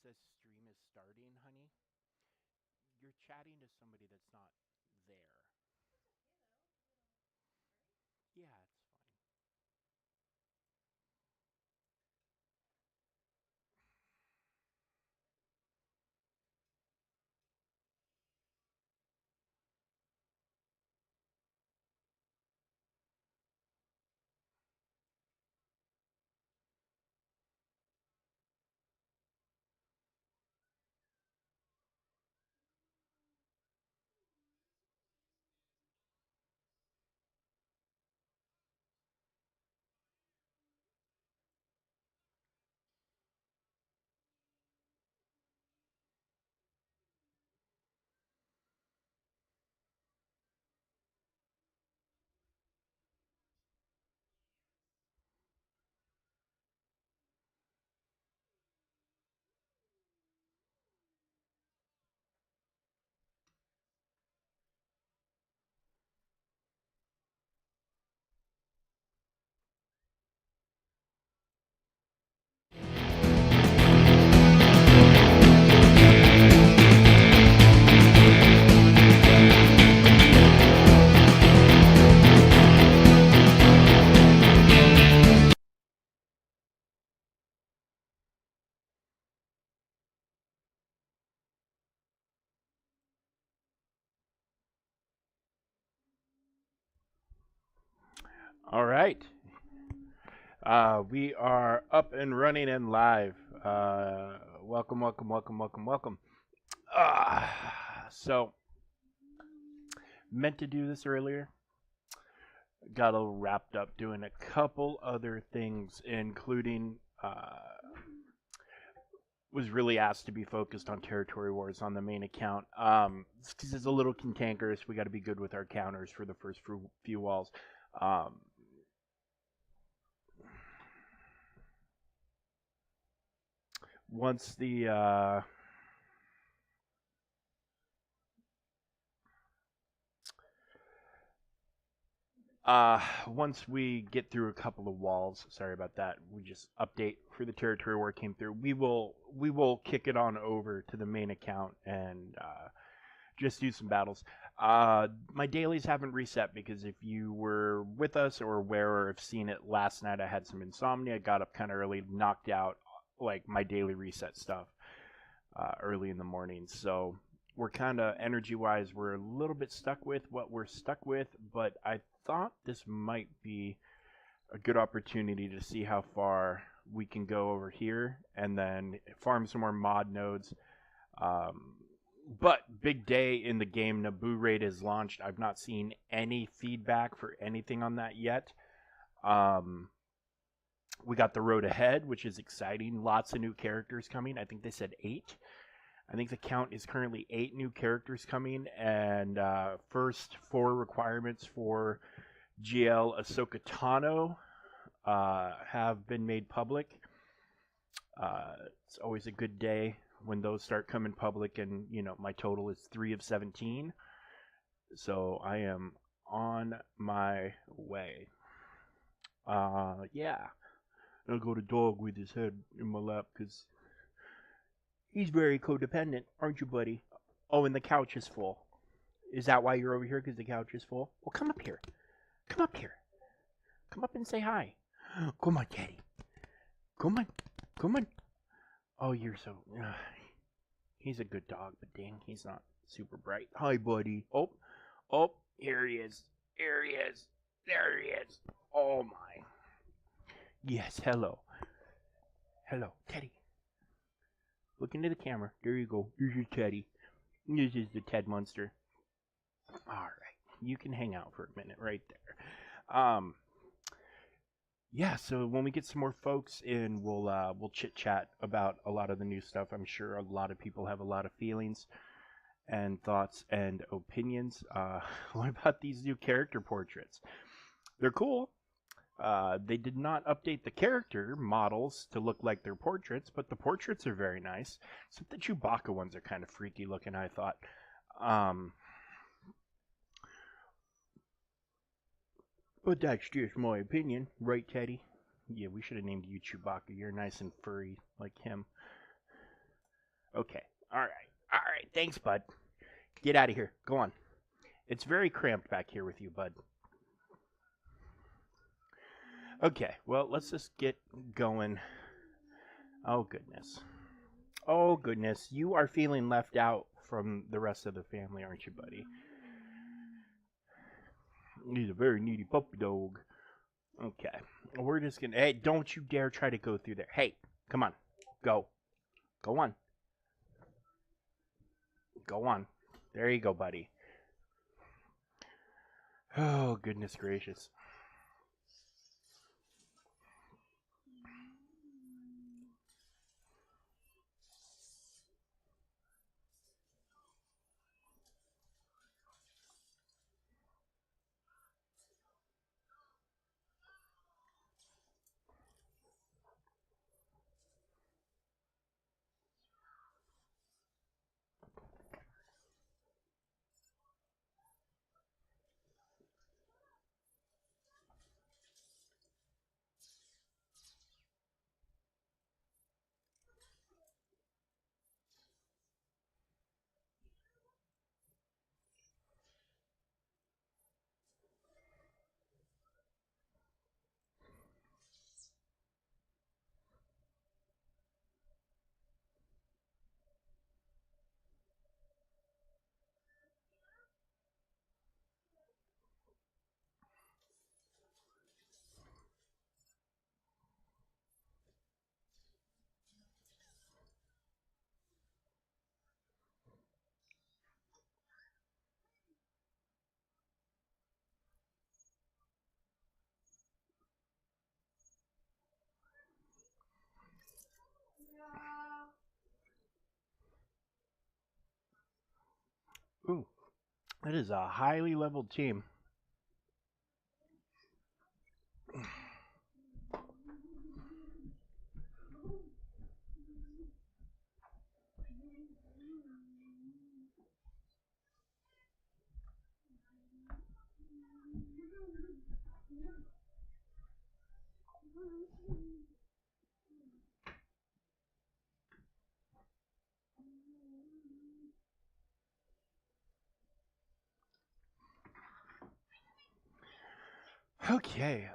says stream is starting, honey, you're chatting to somebody that's not there. Yeah, it's fine. All right. We are up and running and live. Welcome, welcome, welcome, welcome, welcome. So, meant to do this earlier. Got a little wrapped up doing a couple other things, including was really asked to be focused on territory wars on the main account. Because it's a little cantankerous. We got to be good with our counters for the first few walls. Um, once the once we get through a couple of walls, sorry about that. We just update for the territory war came through. We will kick it on over to the main account and just do some battles. My dailies haven't reset because if you were with us or aware or have seen it last night, I had some insomnia. Got up kind of early, knocked out like my daily reset stuff early in the morning. So we're kind of energy wise, we're a little bit stuck with what we're stuck with, but I thought this might be a good opportunity to see how far we can go over here and then farm some more mod nodes. Um, but big day in the game. Naboo Raid is launched. I've not seen any feedback for anything on that yet. Um, we got the road ahead, which is exciting. Lots of new characters coming. I think they said 8. I think the count is currently 8 new characters coming, and first 4 requirements for GL Ahsoka Tano have been made public. It's always a good day when those start coming public, and my total is 3 of 17. So I am on my way. Yeah. I'll go to dog with his head in my lap because he's very codependent, aren't you, buddy? Oh, and the couch is full. Is that why you're over here? Because the couch is full? Well, come up here. Come up here. Come up and say hi. Come on, Daddy. Come on. Come on. Oh, you're so. He's a good dog, but dang, he's not super bright. Hi, buddy. Oh, oh, here he is. Here he is. There he is. Oh, my. Yes, hello. Hello, Teddy. Look into the camera. There you go. Here's your Teddy. This is the Ted Monster. All right, you can hang out for a minute right there. Yeah. So when we get some more folks in, we'll chit chat about a lot of the new stuff. I'm sure a lot of people have a lot of feelings and thoughts and opinions. What about these new character portraits? They're cool. They did not update the character models to look like their portraits, but the portraits are very nice. Except the Chewbacca ones are kind of freaky looking, I thought. Um, but that's just my opinion, right, Teddy? Yeah, we should have named you Chewbacca. You're nice and furry like him. Okay. All right. All right. Thanks, bud. Get out of here. Go on. It's very cramped back here with you, bud. Okay. Well, let's just get going. Oh, goodness. Oh, goodness. You are feeling left out from the rest of the family, aren't you, buddy? He's a very needy puppy dog. Okay. We're just gonna. Hey, don't you dare try to go through there. Hey, come on. Go. Go on. Go on. There you go, buddy. Oh, goodness gracious. Ooh, that is a highly leveled team. Okay.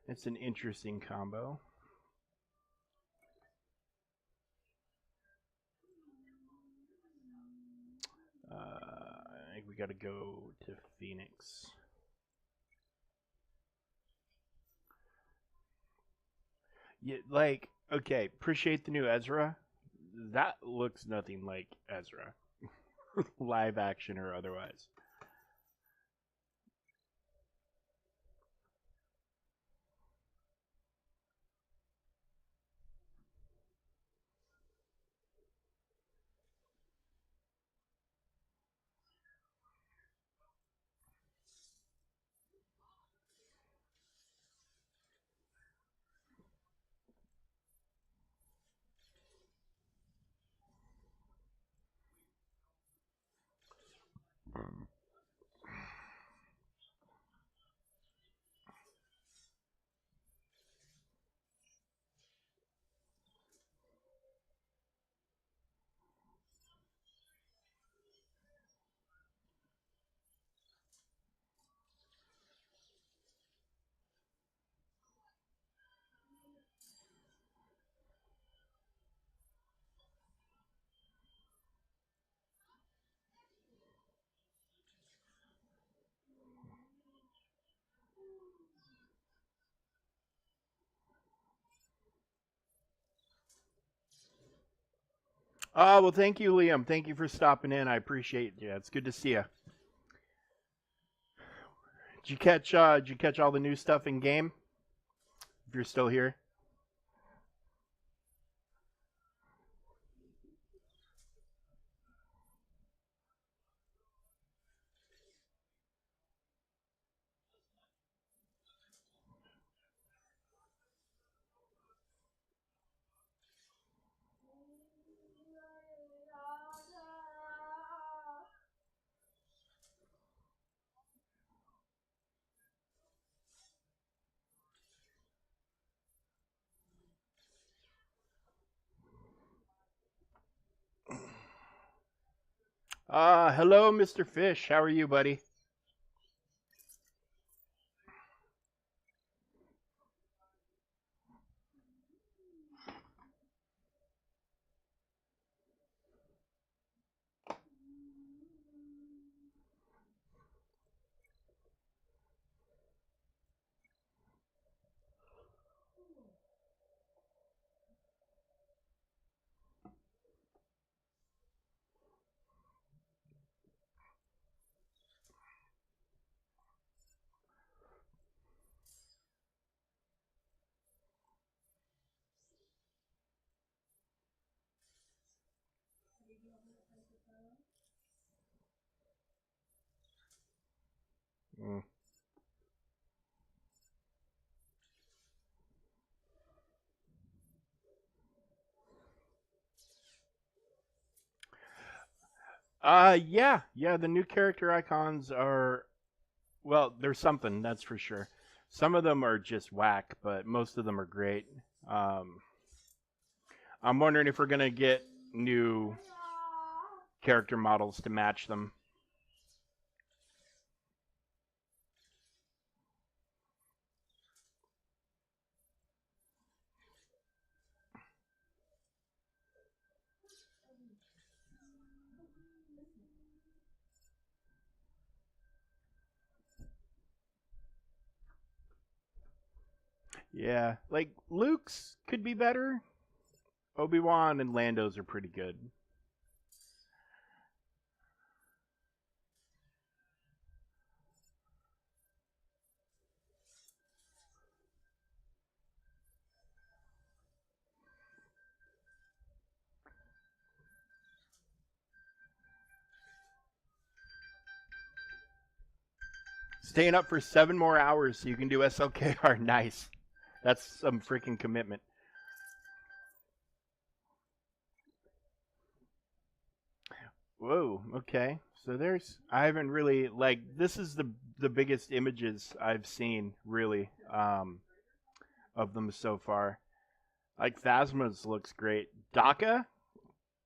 It's an interesting combo. we gotta go to Phoenix. Yeah, like, okay, appreciate the new Ezra. That looks nothing like Ezra, live action or otherwise. Oh well, thank you, Liam. Thank you for stopping in. I appreciate it. Yeah, it's good to see you. Did you catch? Did you catch all the new stuff in game? If you're still here. Hello, Mr. Fish. How are you, buddy? Mm. Yeah, yeah. The new character icons are well, there's something that's for sure. Some of them are just whack, but most of them are great. Um, I'm wondering if we're gonna get new character models to match them. Yeah, like Luke's could be better. Obi Wan and Lando's are pretty good. Staying up for 7 more hours so you can do SLKR. Nice. That's some freaking commitment. Whoa. Okay. So there's. I haven't really like. This is the biggest images I've seen really of them so far. Like Phasma's looks great. Daka.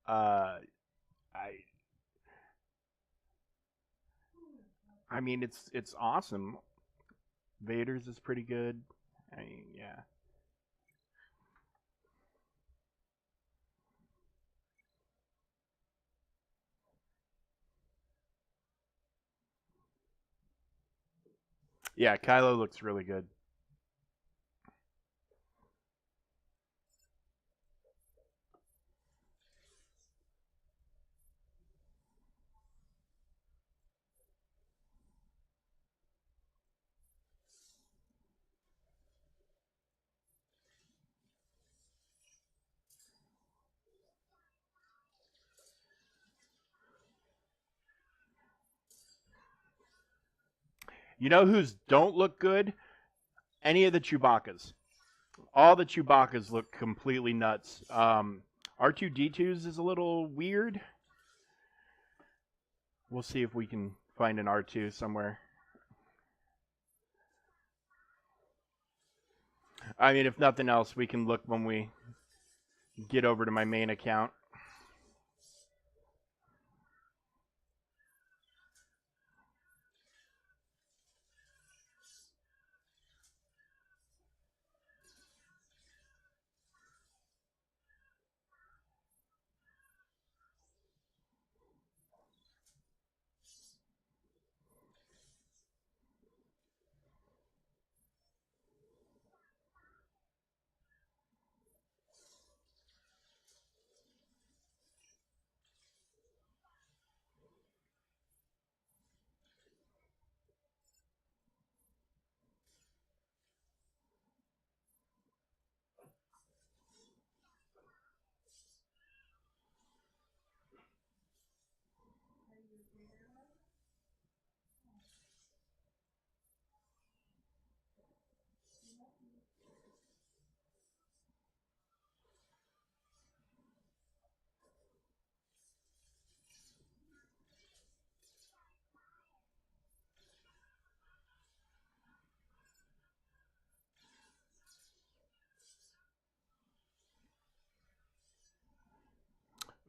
I. I mean, it's awesome. Vader's is pretty good. I mean, yeah. Yeah, Kylo looks really good. You know who's don't look good? Any of the Chewbacca's. All the Chewbacca's look completely nuts. R2D2's is a little weird. We'll see if we can find an R2 somewhere. I mean, if nothing else, we can look when we get over to my main account.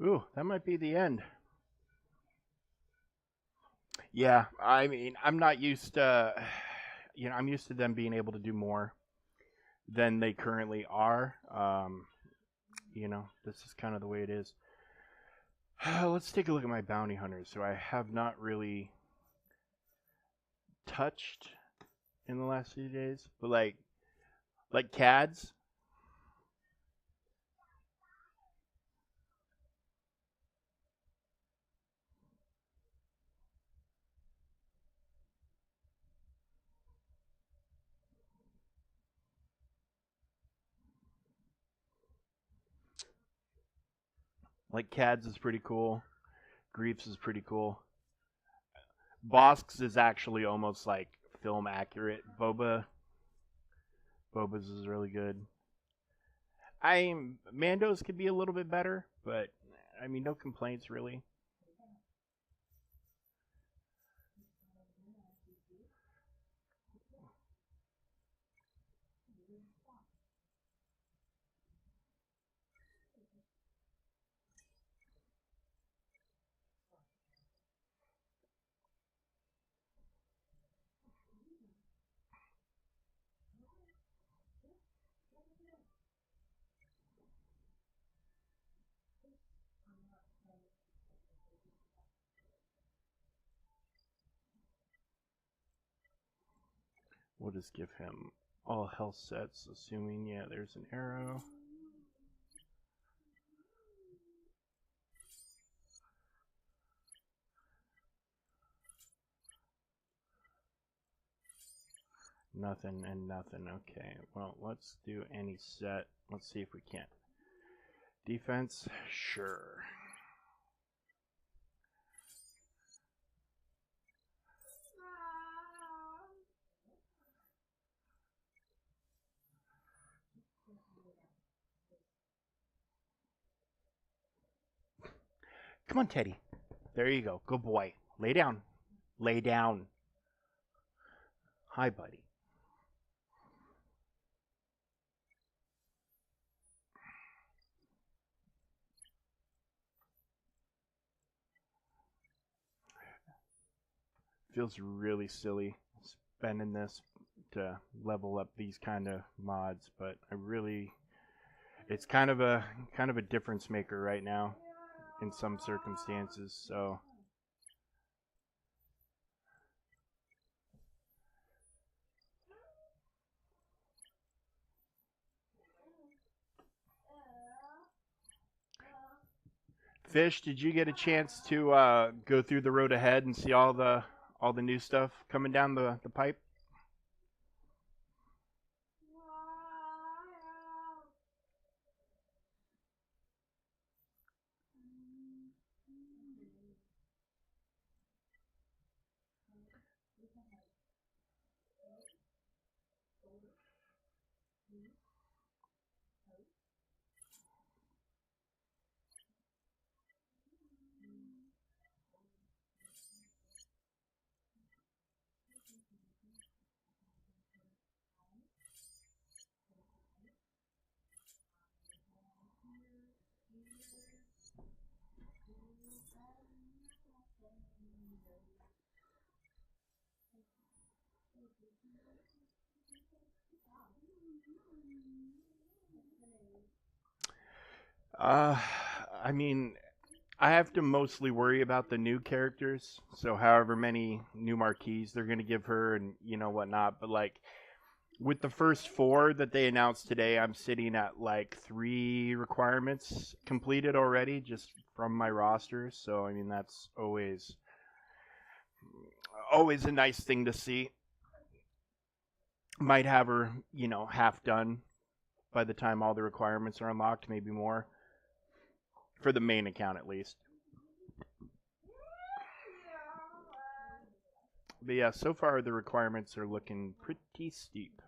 Ooh, that might be the end. Yeah, I mean, I'm not used to, I'm used to them being able to do more than they currently are. This is kind of the way it is. Let's take a look at my bounty hunters. So I have not really touched in the last few days, but like CADs. Like CADs is pretty cool. Griefs is pretty cool. Bosks is actually almost like film accurate. Boba's is really good. Mando's could be a little bit better, but I mean no complaints really. We'll just give him all health sets, assuming, yeah, there's an arrow. Nothing and nothing. Okay, well, let's do any set. Let's see if we can. Defense? Sure. Come on, Teddy. There you go. Good boy. Lay down. Lay down. Hi, buddy. Feels really silly spending this to level up these kind of mods, but it's kind of a difference maker right now in some circumstances. So Fish, did you get a chance to go through the road ahead and see all the new stuff coming down the pipe? Uh, I mean, I have to mostly worry about the new characters. So, however many new marquees they're gonna give her, and whatnot. But like with the first four that they announced today, I'm sitting at like 3 requirements completed already, just from my roster. So, I mean, that's always a nice thing to see. Might have her, half done by the time all the requirements are unlocked, maybe more for the main account at least. But yeah, so far the requirements are looking pretty steep.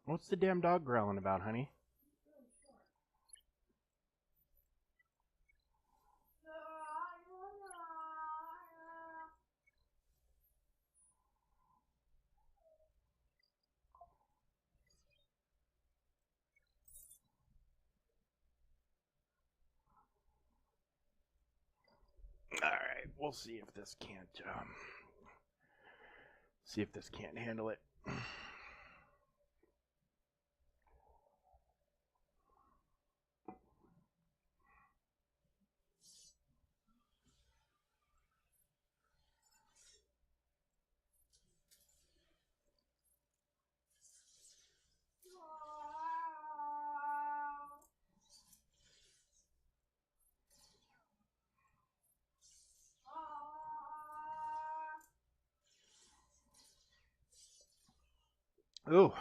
What's the damn dog growling about, honey? All right, we'll see if this can't handle it. Ooh.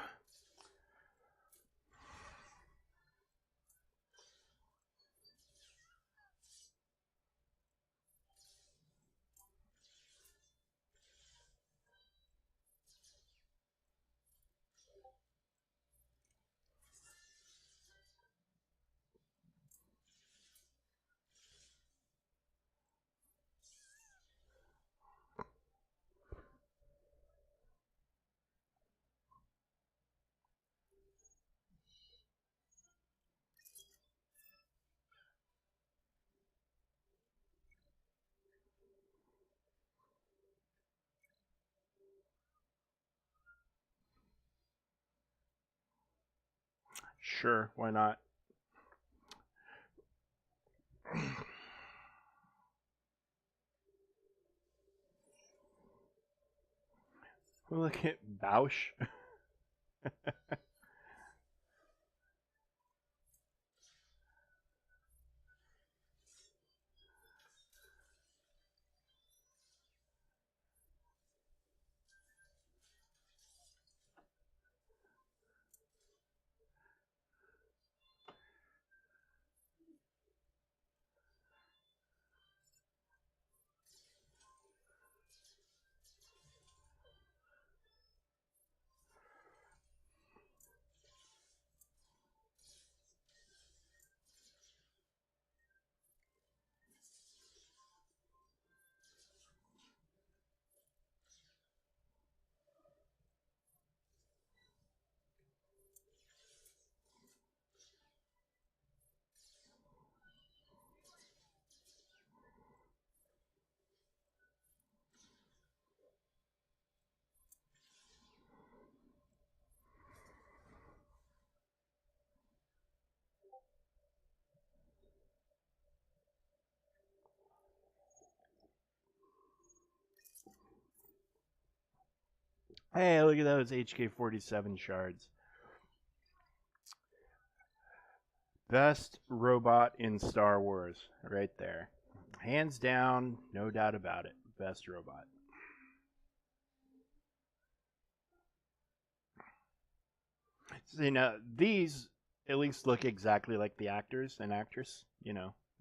Sure, why not? Look at Bausch. Hey, look at those HK-47 shards. Best robot in Star Wars, right there. Hands down, no doubt about it. Best robot. So, these at least look exactly like the actors and actress.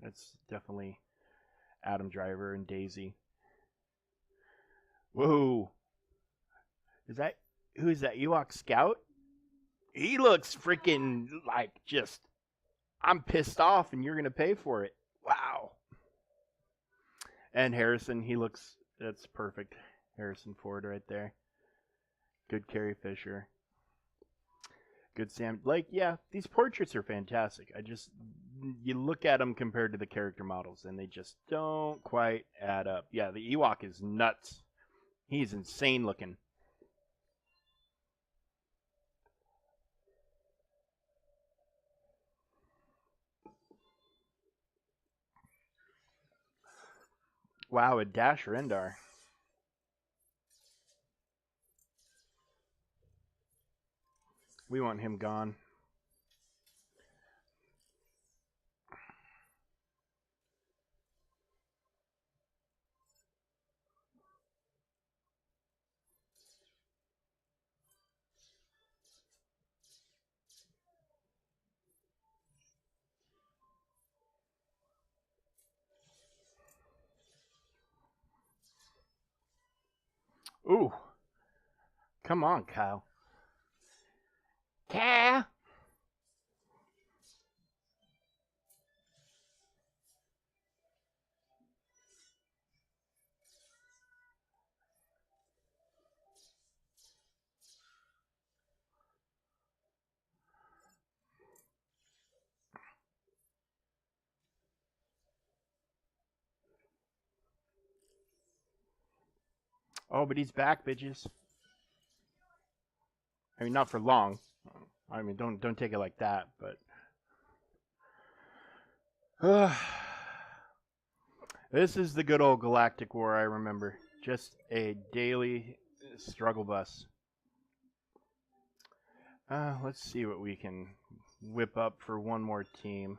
That's definitely Adam Driver and Daisy. Whoa. Who is that? Ewok Scout? He looks freaking like just, I'm pissed off and you're going to pay for it. Wow. And Harrison, that's perfect. Harrison Ford right there. Good Carrie Fisher. Good Sam. Yeah, these portraits are fantastic. You look at them compared to the character models and they just don't quite add up. Yeah, the Ewok is nuts. He's insane looking. Wow, a Dash Rendar. We want him gone. Ooh. Come on, Kyle. Kyle. Oh, but he's back, bitches. I mean, not for long. I mean, don't take it like that, but this is the good old Galactic War I remember. Just a daily struggle bus. Let's see what we can whip up for one more team.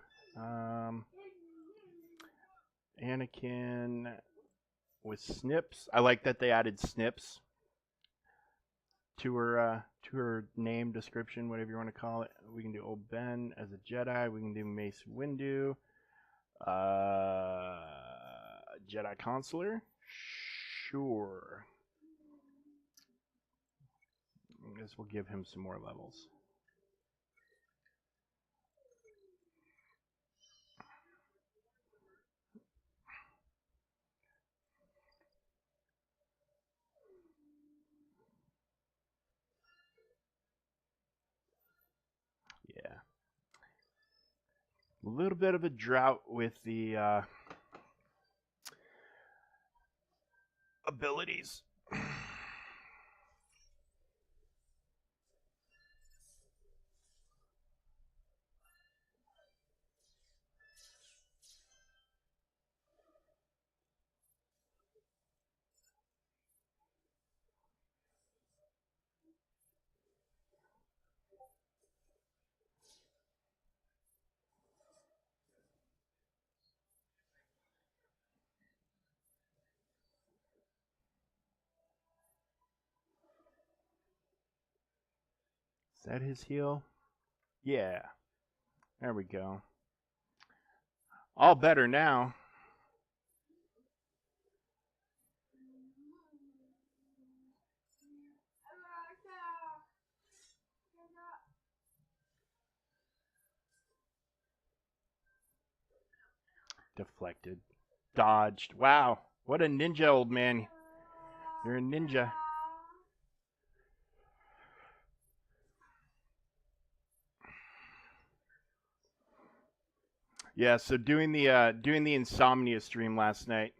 Anakin with Snips. I like that they added Snips to her name description, whatever you want to call it. We can do Old Ben as a Jedi. We can do Mace Windu. Jedi Consular. Sure. I guess we'll give him some more levels. Yeah. A little bit of a drought with the abilities. Is that his heal? Yeah. There we go. All better now. Deflected. Dodged. Wow. What a ninja, old man. You're a ninja. Yeah, so doing the insomnia stream last night.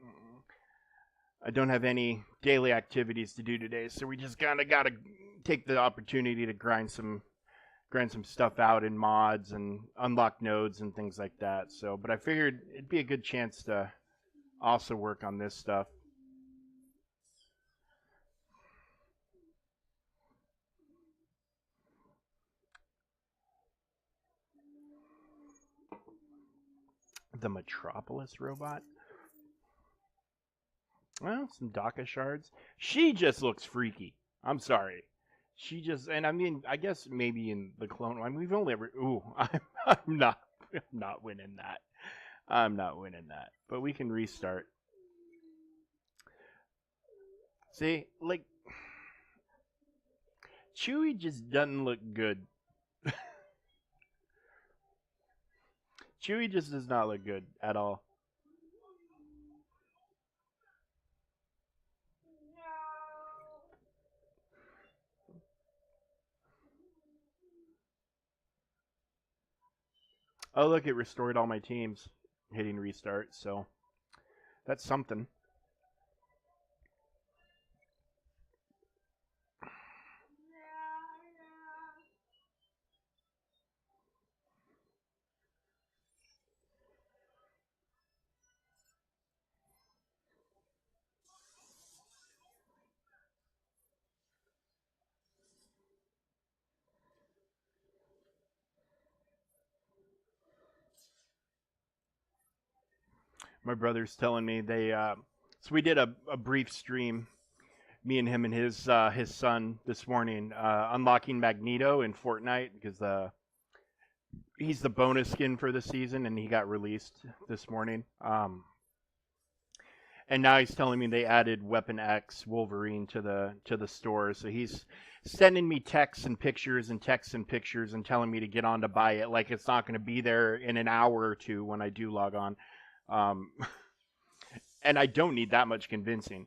I don't have any daily activities to do today, so we just kind of got to take the opportunity to grind some stuff out in mods and unlock nodes and things like that. So, but I figured it'd be a good chance to also work on this stuff. the Metropolis robot. Well, some Daka shards. She just looks freaky. I'm sorry. She just, and I mean, I guess maybe in the clone. I mean, we've only ever. Ooh, I'm not. I'm not winning that. I'm not winning that. But we can restart. See, like Chewie just doesn't look good. Chewie just does not look good at all. Oh, look, it restored all my teams hitting restart, so that's something. My brother's telling me so we did a brief stream, me and him and his son this morning, unlocking Magneto in Fortnite because he's the bonus skin for the season and he got released this morning. And now he's telling me they added Weapon X Wolverine to the store, so he's sending me texts and pictures and texts and pictures and telling me to get on to buy it, like it's not going to be there in an hour or two when I do log on. And I don't need that much convincing.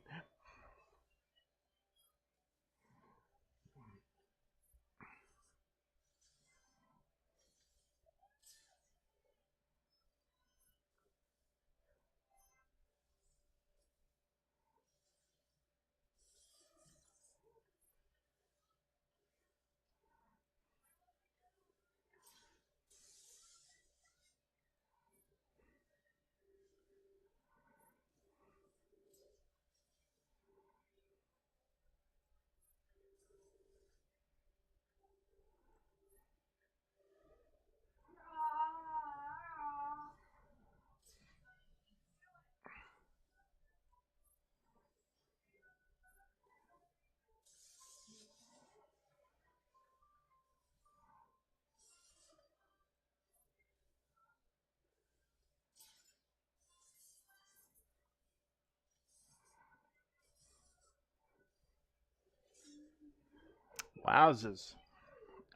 Wowzers.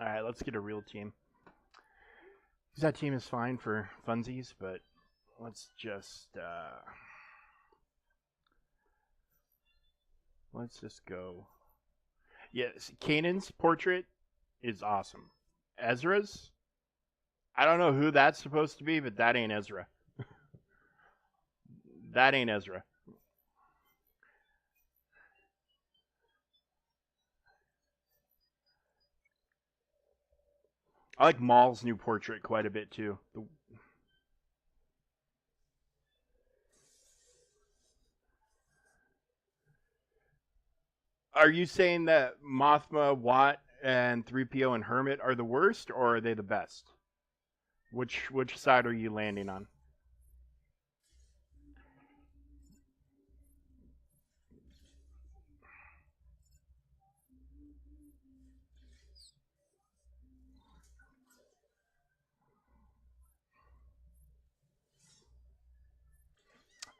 All right, let's get a real team. Because that team is fine for funsies, but let's just go. Yes, Kanan's portrait is awesome. Ezra's, I don't know who that's supposed to be, but that ain't Ezra. That ain't Ezra. I like Maul's new portrait quite a bit too. Are you saying that Mothma, Watt, and 3PO and Hermit are the worst, or are they the best? Which side are you landing on?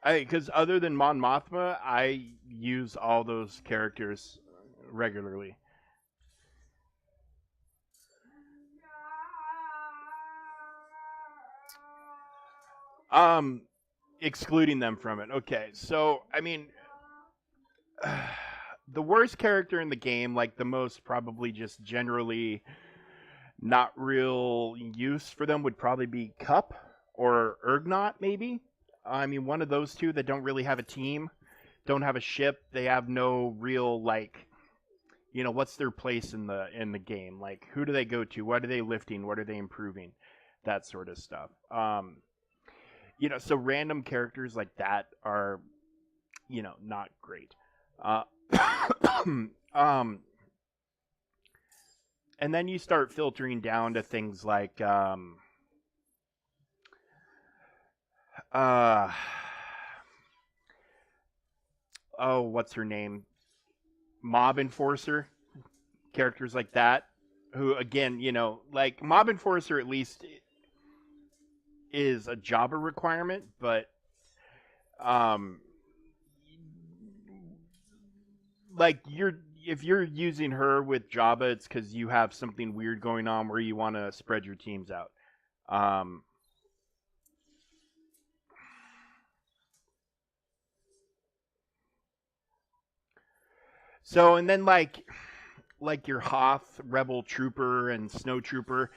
Because other than Mon Mothma, I use all those characters regularly. Um, Excluding them from it. Okay, so I mean, the worst character in the game, like the most probably just generally not real use for them, would probably be Cup or Urgnot, maybe. I mean, one of those two that don't really have a team, don't have a ship. They have no real like, what's their place in the game? Like, who do they go to? What are they lifting? What are they improving? That sort of stuff. So random characters like that are, not great. Uh, um, and then you start filtering down to things like Uh, oh, what's her name? Mob Enforcer. Characters like that. Who, again, like Mob Enforcer at least is a jobber requirement, but um, like if you're using her with Java, it's because you have something weird going on where you want to spread your teams out. Um, so and then like your Hoth, Rebel Trooper, and Snow Trooper,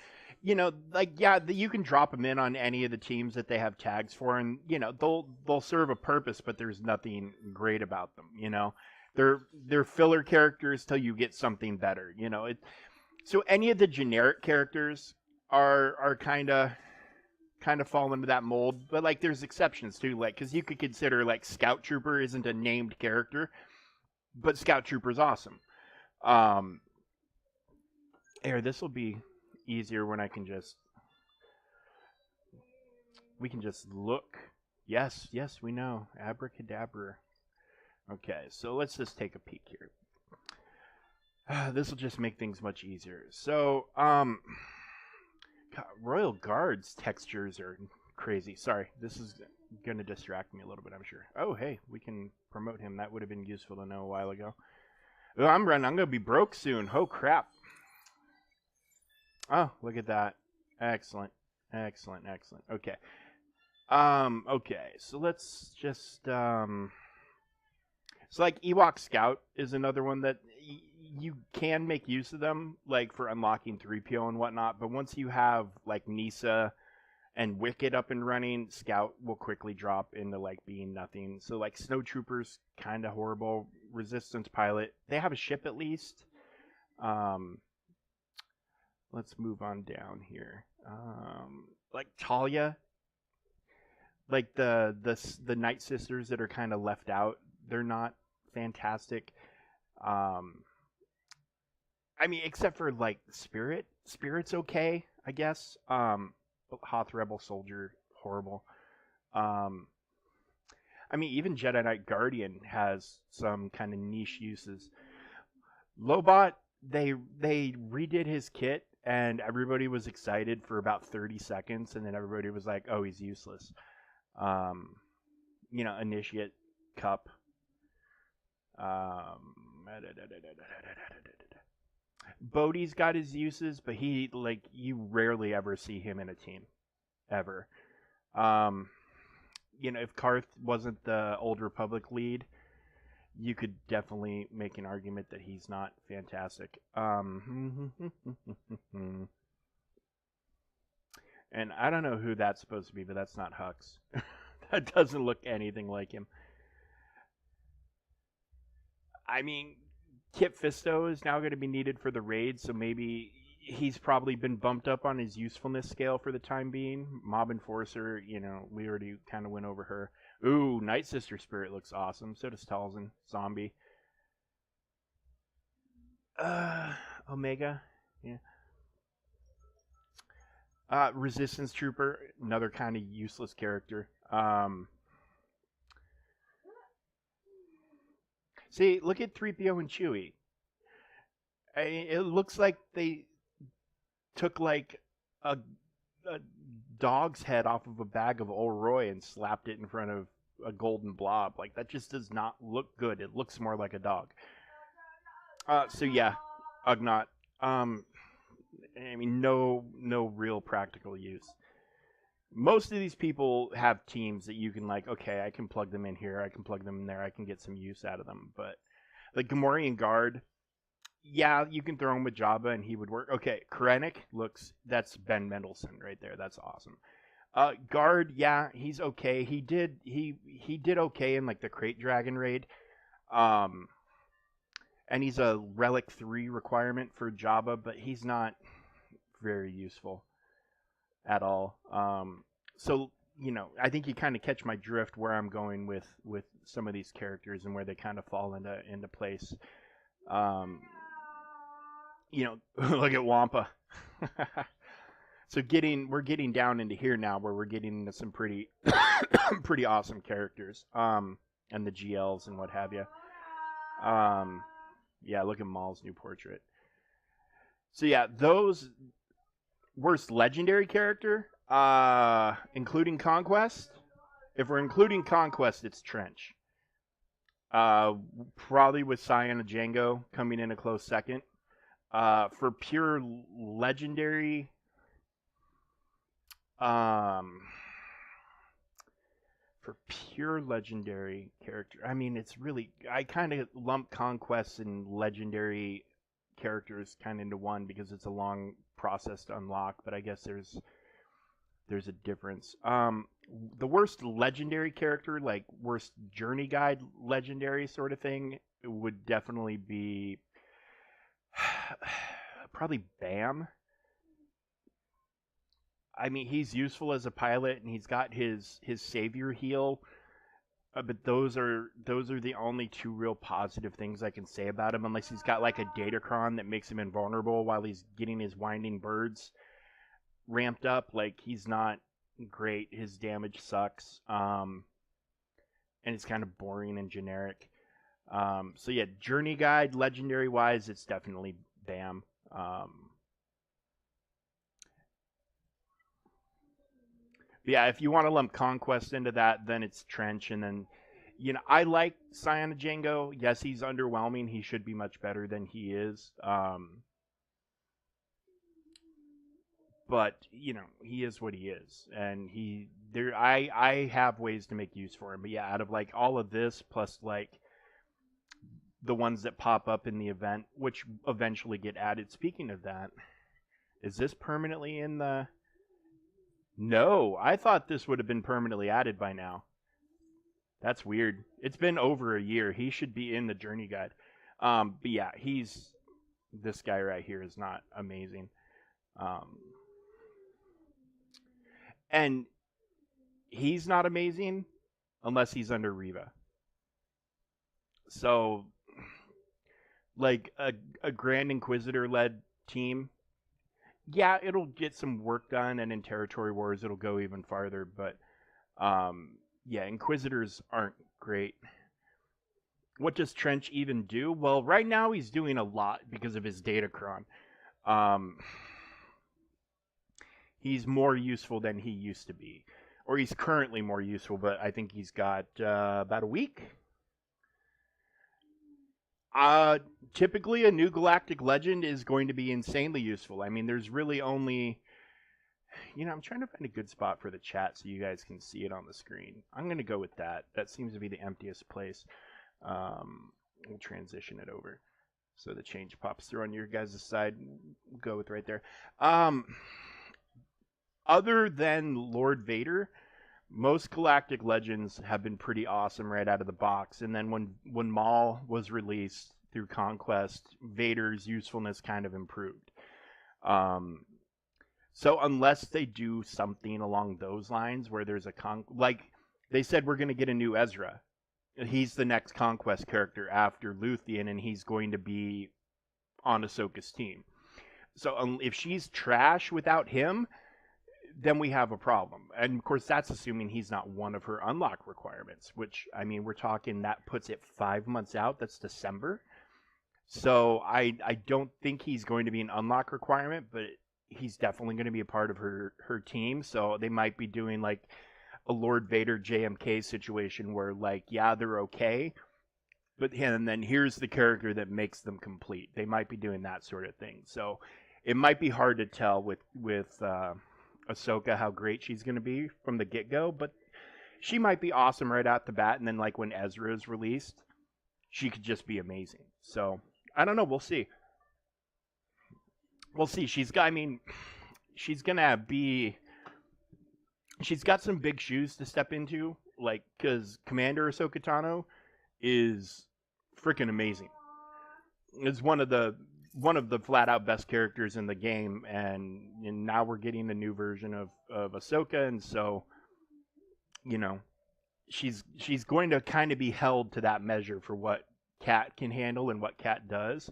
like yeah, you can drop them in on any of the teams that they have tags for, and they'll serve a purpose, but there's nothing great about them. They're filler characters till you get something better. So any of the generic characters are kind of fall into that mold, but like there's exceptions too, like because you could consider like Scout Trooper isn't a named character, but Scout Trooper's awesome. Um, Here, this will be easier when we can just look. Yes, yes, we know. Abracadabra. Okay, so let's just take a peek here. This will just make things much easier. So, God, Royal Guard's textures are crazy. Sorry, this is going to distract me a little bit, I'm sure. Oh, hey, we can promote him. That would have been useful to know a while ago. Oh, I'm running. I'm going to be broke soon. Oh, crap. Oh, look at that. Excellent. Excellent, excellent. Okay. Okay, so let's just so like Ewok Scout is another one that you can make use of them like for unlocking 3PO and whatnot, but once you have like Nisa and Wicket up and running, Scout will quickly drop into like being nothing. So like Snow Troopers kind of horrible. Resistance Pilot, they have a ship at least. Um let's move on down here. Like Talia, like the Night Sisters that are kind of left out, they're not fantastic. Um, I mean, except for like Spirit. Spirit's okay, I guess. Hoth Rebel Soldier, horrible. Um, I mean, even Jedi Knight Guardian has some kind of niche uses. Lobot, they redid his kit, and everybody was excited for about 30 seconds, and then everybody was like, "Oh, he's useless." Um, Initiate Cup. Um, Bodhi's got his uses, but he like you rarely ever see him in a team, ever. Um, if Karth wasn't the Old Republic lead, you could definitely make an argument that he's not fantastic. And I don't know who that's supposed to be, but that's not Hux. That doesn't look anything like him. I mean, Kit Fisto is now going to be needed for the raid, so maybe he's probably been bumped up on his usefulness scale for the time being. Mob Enforcer, we already kind of went over her. Ooh, Night Sister Spirit looks awesome. So does Talzin. Zombie. Omega. Yeah. Resistance Trooper, another kind of useless character. See, look at 3PO and Chewie. It looks like they took like a dog's head off of a bag of Ol' Roy and slapped it in front of a golden blob. Like that just does not look good. It looks more like a dog. So yeah, Ugnaught. I mean, no real practical use. Most of these people have teams that you can like, okay, I can plug them in here, I can plug them in there, I can get some use out of them. But like Gamorrean Guard, yeah, you can throw him with Jabba and he would work. Okay, Krennic that's Ben Mendelsohn right there. That's awesome. Guard, yeah, he's okay. He did okay in like the Crate Dragon raid. Um, and he's a Relic 3 requirement for Jabba, but he's not very useful at all. So I think you kind of catch my drift where I'm going with some of these characters and where they kind of fall into place. Um, Look at Wampa. So we're getting down into here now, where we're getting into some pretty pretty awesome characters, and the GLs and what have you. Yeah, look at Maul's new portrait. So yeah, those worst legendary character, including Conquest. If we're including Conquest, it's Trench. Probably with Cyana Django coming in a close second. For pure legendary, for pure legendary character, I mean, it's really, I kind of lump Conquest and legendary characters kind of into one because it's a long process to unlock. But I guess there's a difference. The worst legendary character, like worst journey guide legendary sort of thing, would definitely be probably Bam. I mean, he's useful as a pilot, and he's got his savior heal. But those are the only two real positive things I can say about him, unless he's got like a Datacron that makes him invulnerable while he's getting his winding birds ramped up. Like, he's not great. His damage sucks, and it's kind of boring and generic. So yeah, journey guide legendary wise, it's definitely Bam. Yeah, if you want to lump Conquest into that, then it's Trench. And then, I like Cyana Django. Yes, he's underwhelming. He should be much better than he is. But he is what he is, and I have ways to make use for him. But yeah, out of like all of this, plus like the ones that pop up in the event, which eventually get added. Speaking of that, is this permanently in the? No, I thought this would have been permanently added by now. That's weird. It's been over a year. He should be in the journey guide. But yeah, this guy right here is not amazing. And he's not amazing unless he's under Reva. So, like a Grand Inquisitor led team, yeah, it'll get some work done, and in Territory Wars it'll go even farther. But yeah, Inquisitors aren't great. What does Trench even do? Well, right now he's doing a lot because of his Datacron. He's more useful than he used to be. Or he's currently more useful, but I think he's got about a week. Typically a new Galactic Legend is going to be insanely useful. I mean, there's really only... I'm trying to find a good spot for the chat so you guys can see it on the screen. I'm going to go with that. That seems to be the emptiest place. We'll transition it over so the change pops through on your guys' side. We'll go with right there. Other than Lord Vader, most Galactic Legends have been pretty awesome right out of the box. And then when Maul was released through Conquest, Vader's usefulness kind of improved. So unless they do something along those lines where there's like they said, we're going to get a new Ezra. He's the next Conquest character after Luthien, and he's going to be on Ahsoka's team. So if she's trash without him, then we have a problem. And of course, that's assuming he's not one of her unlock requirements, which, I mean, we're talking that puts it 5 months out. That's December. So I don't think he's going to be an unlock requirement, but he's definitely going to be a part of her team. So they might be doing like a Lord Vader JMK situation where, like, yeah, they're okay, but and then here's the character that makes them complete. They might be doing that sort of thing. So it might be hard to tell with Ahsoka how great she's going to be from the get-go, but she might be awesome right out the bat, and then like when Ezra is released, she could just be amazing. So I don't know. We'll see. She's got some big shoes to step into, like, because Commander Ahsoka Tano is freaking amazing. Is one of the flat out best characters in the game, and now we're getting a new version of Ahsoka, and so she's going to kind of be held to that measure for what Cat can handle and what Cat does.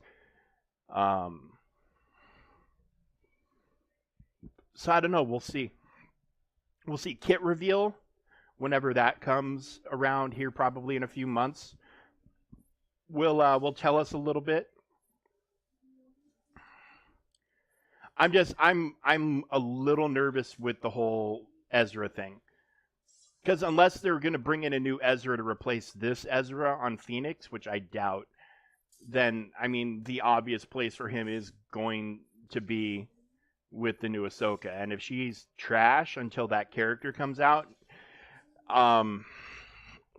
So I don't know. We'll see. We'll see. Kit reveal whenever that comes around here, probably in a few months. Will tell us a little bit. I'm a little nervous with the whole Ezra thing. Because unless they're going to bring in a new Ezra to replace this Ezra on Phoenix, which I doubt, then, I mean, the obvious place for him is going to be with the new Ahsoka. And if she's trash until that character comes out, um,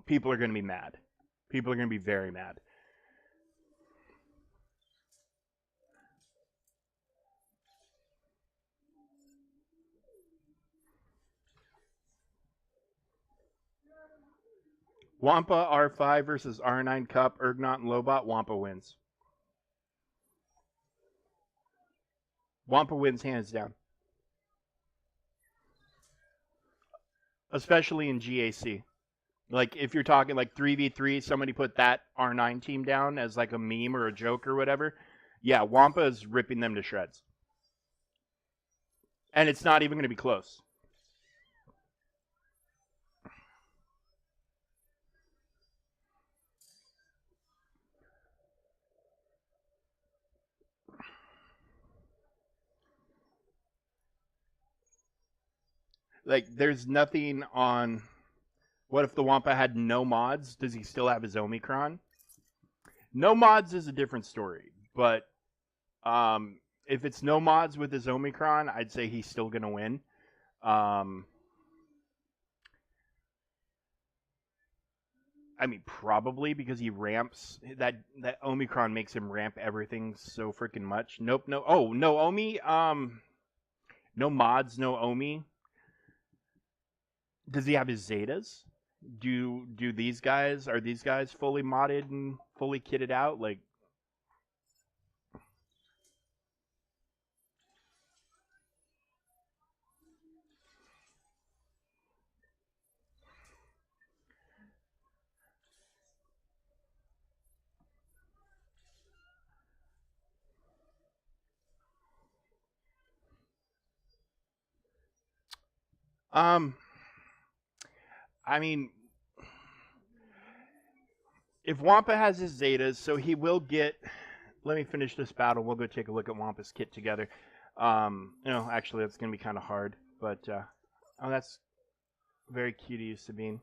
people are going to be mad. People are going to be very mad. Wampa R5 versus R9 Cup, Ergnot and Lobot. Wampa wins. Wampa wins hands down. Especially in GAC. Like, if you're talking like 3v3, somebody put that R9 team down as like a meme or a joke or whatever. Yeah, Wampa is ripping them to shreds. And it's not even going to be close. Like, there's nothing on. What if the Wampa had no mods? Does he still have his Omicron? No mods is a different story, but if it's no mods with his Omicron, I'd say he's still gonna win. Um, I mean, probably because he ramps that Omicron makes him ramp everything so freaking much. Nope, no. Oh, no Omi. No mods, no Omi. Does he have his Zetas? Do these guys are these guys fully modded and fully kitted out? Like, um, I mean, if Wampa has his Zetas, so he will get. Let me finish this battle. We'll go take a look at Wampa's kit together. Actually, that's gonna be kind of hard, but oh, that's very cute of you, Sabine.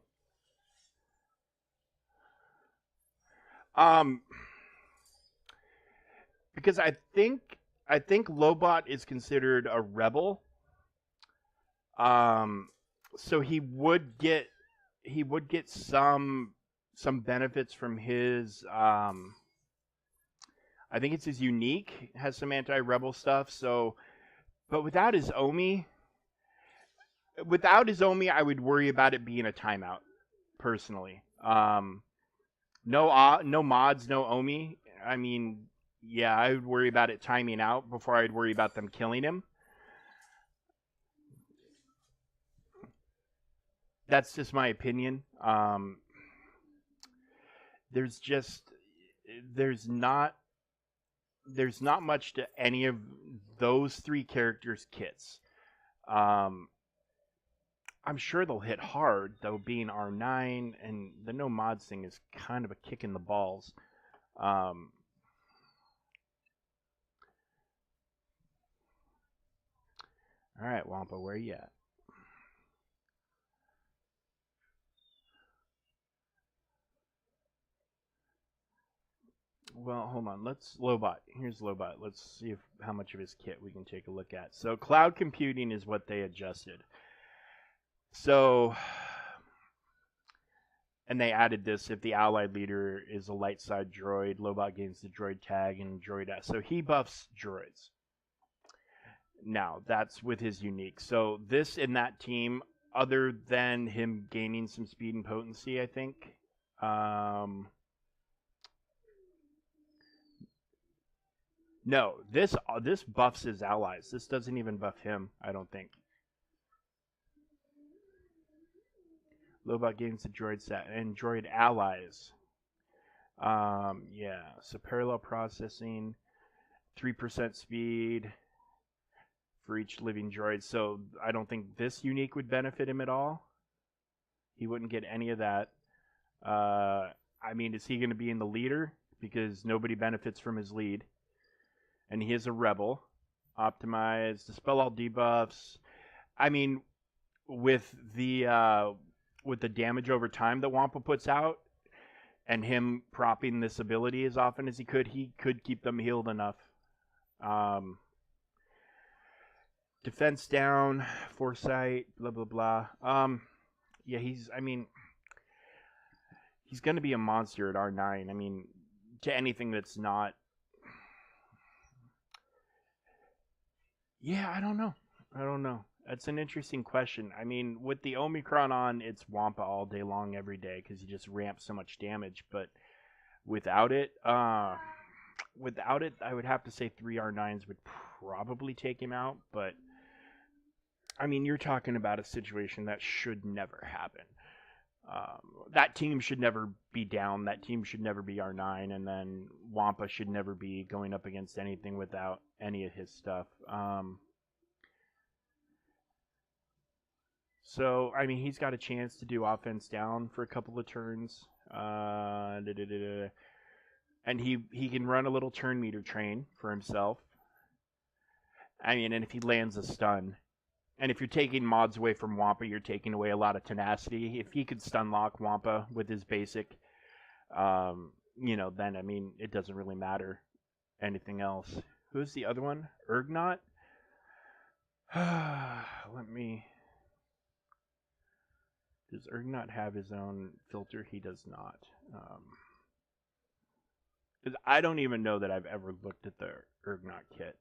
Um, because I think Lobot is considered a rebel. Um, so he would get some benefits from his I think it's his unique has some anti-rebel stuff. So, but without his Omi, I would worry about it being a timeout personally. No mods, no Omi. I mean, yeah, I would worry about it timing out before I'd worry about them killing him. That's just my opinion. There's just there's not there's not much to any of those three characters' kits. Um, I'm sure they'll hit hard though, being R9, and the no mods thing is kind of a kick in the balls. Um, all right, Wampa, where you at? Well, hold on. Let's Lobot. Here's Lobot. Let's see how much of his kit we can take a look at. So cloud computing is what they adjusted. So, and they added this: if the allied leader is a light side droid, Lobot gains the droid tag and droid. So he buffs droids. Now that's with his unique. So this in that team, other than him gaining some speed and potency, I think. No, this buffs his allies. This doesn't even buff him. I don't think. Lobot gains the droid set and droid allies. Yeah. So parallel processing, 3% speed, for each living droid. So I don't think this unique would benefit him at all. He wouldn't get any of that. I mean, is he going to be in the leader? Because nobody benefits from his lead. And he is a rebel. Optimize, dispel all debuffs. I mean, with the damage over time that Wampa puts out, and him propping this ability as often as he could keep them healed enough. Defense down, foresight, blah blah blah. Yeah, he's going to be a monster at R9. I mean, to anything that's not. Yeah, I don't know. That's an interesting question. I mean, with the Omicron on, it's Wampa all day long, every day, because he just ramps so much damage. But without it, I would have to say 3 R9s would probably take him out. But I mean, you're talking about a situation that should never happen. That team should never be down. That team should never be R9, and then Wampa should never be going up against anything without any of his stuff. So, I mean, he's got a chance to do offense down for a couple of turns. And he can run a little turn meter train for himself. I mean, and if he lands a stun. And if you're taking mods away from Wampa, you're taking away a lot of tenacity. If he could stun lock Wampa with his basic, then, I mean, it doesn't really matter anything else. Who's the other one? Urgnot? Does Urgnot have his own filter? He does not. I don't even know that I've ever looked at the Urgnot kit.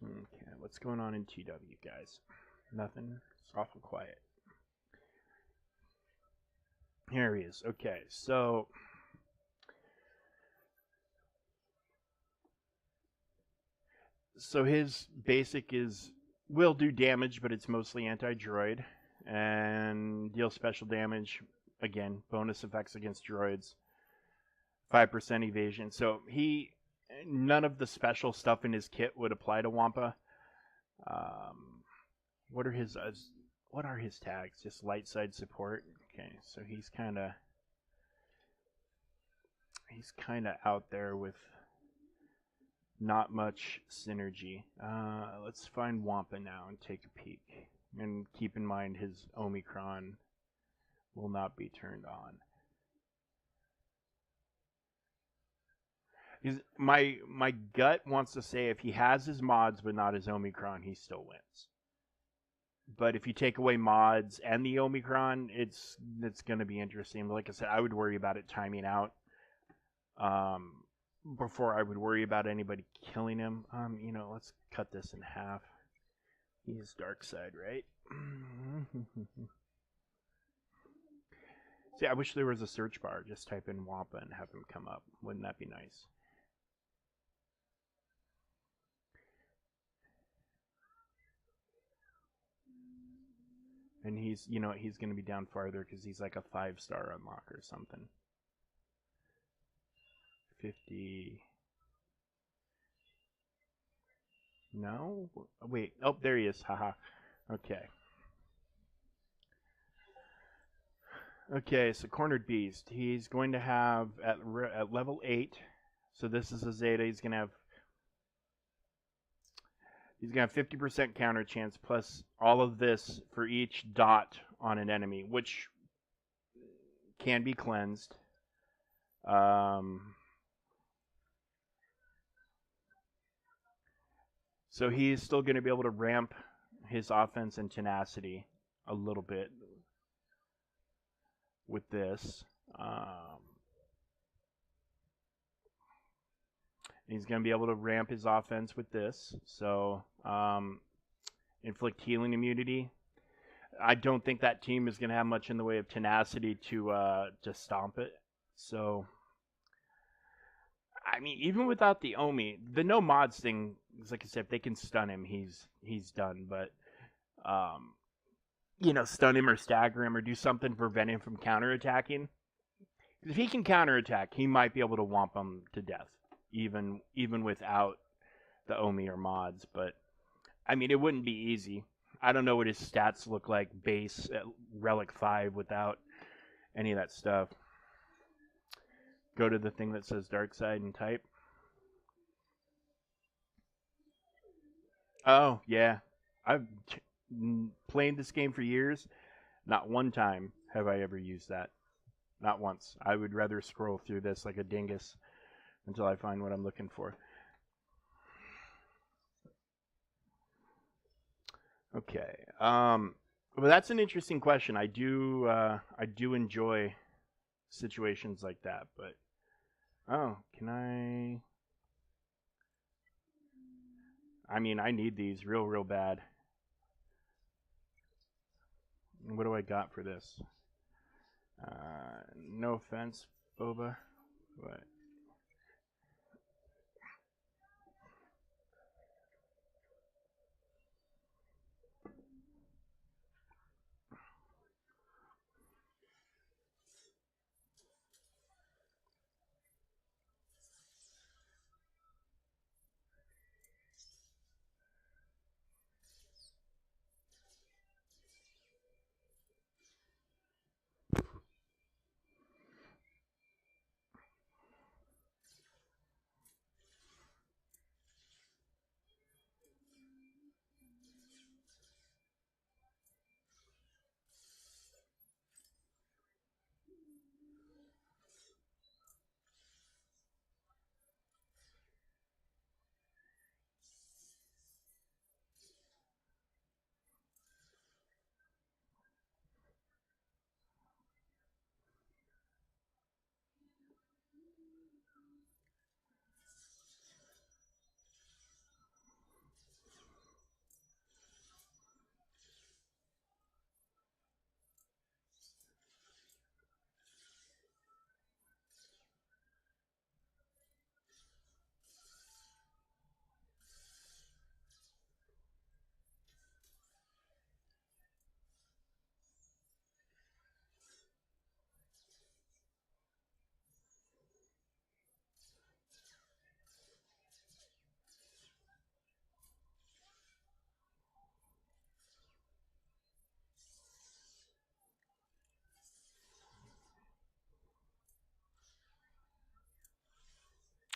Okay, what's going on in TW, guys? Nothing. It's awful quiet. Here he is. Okay, so his basic will do damage, but it's mostly anti-droid, and deal special damage. Again, bonus effects against droids. 5% evasion. So none of the special stuff in his kit would apply to Wampa. What are his tags? Just light side support. Okay, so he's kind of out there with not much synergy. Let's find Wampa now and take a peek. And keep in mind his Omicron will not be turned on. My gut wants to say if he has his mods but not his Omicron, he still wins. But if you take away mods and the Omicron, it's going to be interesting. Like I said, I would worry about it timing out before I would worry about anybody killing him. Let's cut this in half. He's dark side, right? See, I wish there was a search bar. Just type in Wampa and have him come up. Wouldn't that be nice? And he's going to be down farther because he's like a 5-star unlock or something. 50. No? Wait. Oh, there he is. Haha. Okay. Okay, so Cornered Beast. He's going to have, at level 8, so this is a Zeta, he's going to have 50% counter chance plus all of this for each dot on an enemy, which can be cleansed. So he's still going to be able to ramp his offense and tenacity a little bit with this. He's going to be able to ramp his offense with this. So, inflict healing immunity. I don't think that team is going to have much in the way of tenacity to stomp it. So, I mean, even without the Omi, the no mods thing, like I said, if they can stun him, he's done. But, stun him or stagger him or do something to prevent him from counterattacking. If he can counterattack, he might be able to womp him to death, even without the Omi or mods. But I mean, it wouldn't be easy. I don't know what his stats look like base at Relic 5 without any of that stuff. Go to the thing that says Dark Side and type. Oh, yeah. I've played this game for years. Not one time have I ever used that. Not once. I would rather scroll through this like a dingus until I find what I'm looking for. Okay. Well, that's an interesting question. I do enjoy situations like that, but oh, can I? I mean, I need these real bad. What do I got for this? No offense, Boba, but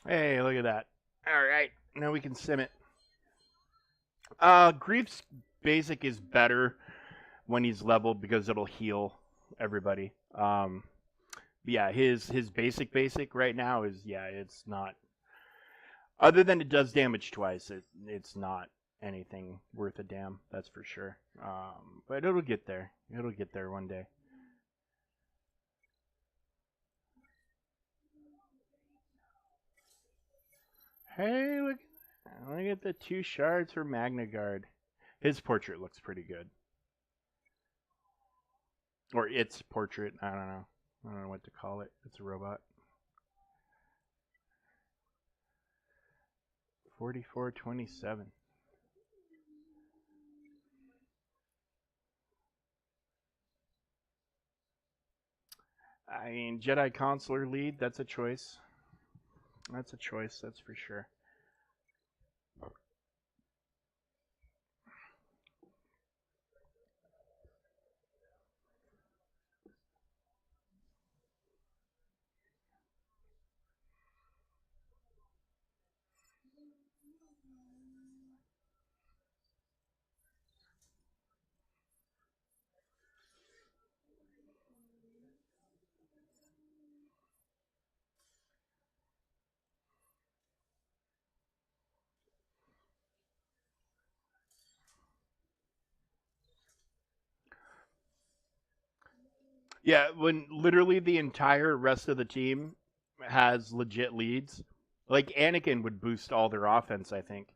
hey, look at that. All right, now we can sim it. Grief's basic is better when he's leveled because it'll heal everybody. Yeah, his basic right now is it's not. Other than it does damage twice, it's not anything worth a damn. That's for sure. But it'll get there. It'll get there one day. Hey, look at the 2 shards for Magna Guard. His portrait looks pretty good. Or its portrait. I don't know. I don't know what to call it. It's a robot. 4427. I mean, Jedi Consular lead, that's a choice. That's a choice, that's for sure. Yeah, when literally the entire rest of the team has legit leads, like Anakin would boost all their offense, I think.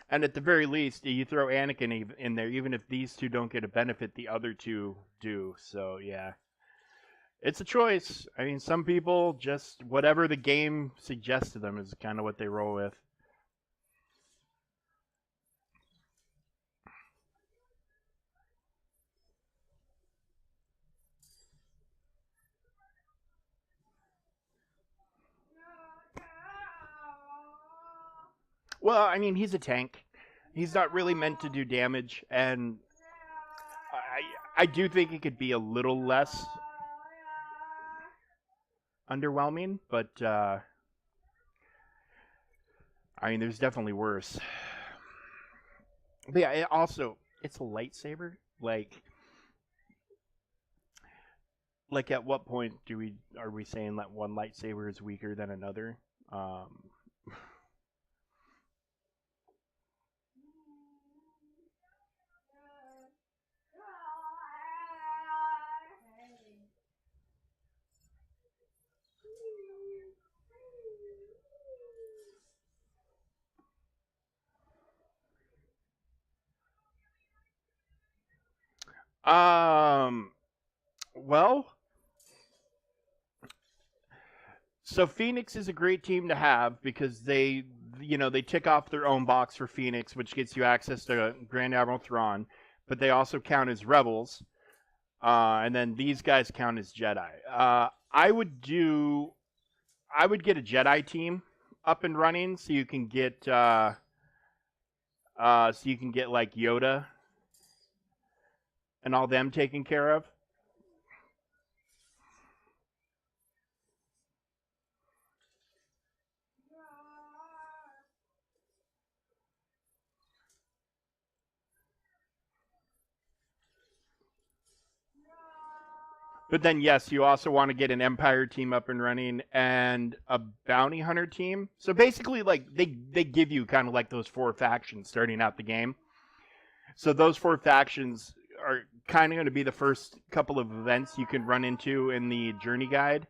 And at the very least, you throw Anakin in there, even if these two don't get a benefit, the other two do. So, yeah. It's a choice. I mean, some people just, whatever the game suggests to them is kind of what they roll with. Well, I mean, he's a tank. He's not really meant to do damage, and I do think it could be a little less underwhelming, but I mean, there's definitely worse. But yeah, it's a lightsaber. Like at what point are we saying that one lightsaber is weaker than another? Um, well, so Phoenix is a great team to have because they tick off their own box for Phoenix, which gets you access to Grand Admiral Thrawn, but they also count as rebels, and then these guys count as Jedi. I would get a Jedi team up and running so you can get like Yoda and all them taken care of. But then, yes, you also want to get an Empire team up and running and a Bounty Hunter team. So basically, like they give you kind of like those four factions starting out the game. So those four factions are kind of going to be the first couple of events you can run into in the journey guide.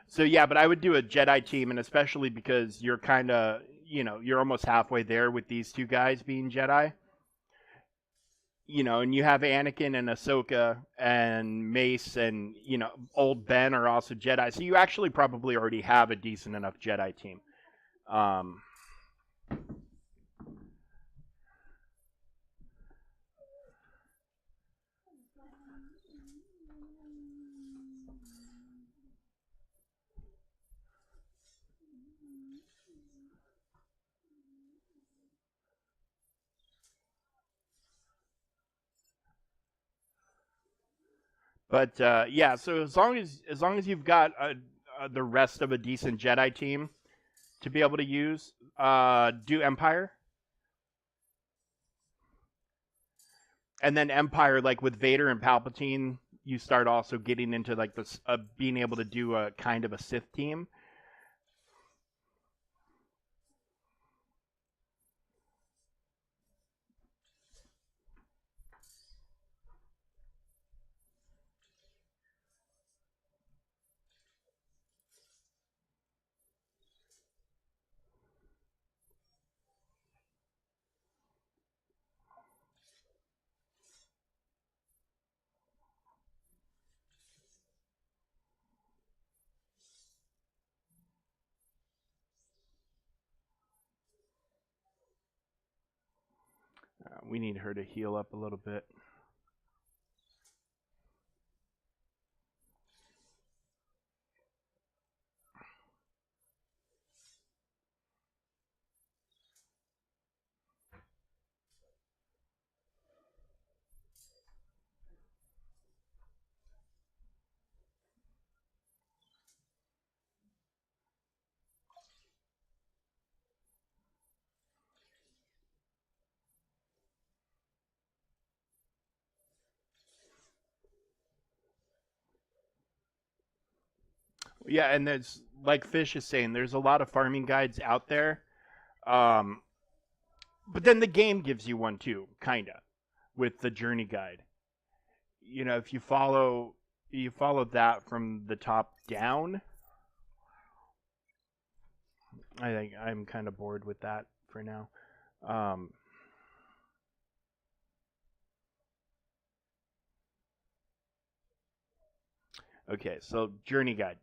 So yeah, but I would do a Jedi team, and especially because you're kind of, you're almost halfway there with these two guys being Jedi. And you have Anakin and Ahsoka and Mace and old Ben are also Jedi. So you actually probably already have a decent enough Jedi team. Um, but yeah, so as long as you've got the rest of a decent Jedi team to be able to use, do Empire. And then Empire, like with Vader and Palpatine, you start also getting into like this being able to do a kind of a Sith team. We need her to heal up a little bit. Yeah, and there's like Fish is saying, there's a lot of farming guides out there. Um, but then the game gives you one too, kinda, with the journey guide. If you follow that from the top down, I think I'm kind of bored with that for now. Um, okay, so journey guide.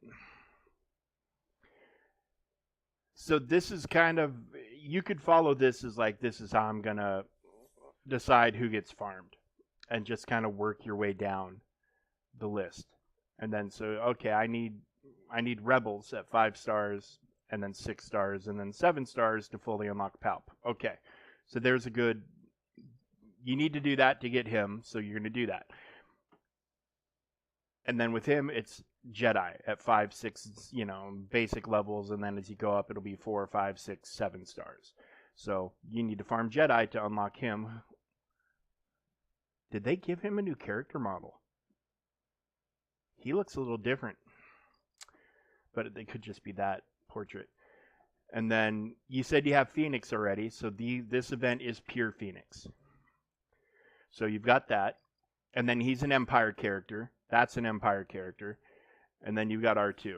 So this is kind of, you could follow this as like, this is how I'm gonna decide who gets farmed. and just kind of work your way down the list. And then so okay, I need rebels at 5 stars, and then 6 stars, and then 7 stars to fully unlock Palp. Okay, so there's a good. You need to do that to get him, so you're going to do that. And then with him, it's Jedi at 5, 6, basic levels, and then as you go up, it'll be 4, 5, 6, 7 stars. So you need to farm Jedi to unlock him. Did they give him a new character model? He looks a little different, but it could just be that portrait. And then you said you have Phoenix already, so this event is pure Phoenix. So you've got that, and then he's an Empire character. That's an Empire character. And then you've got R2,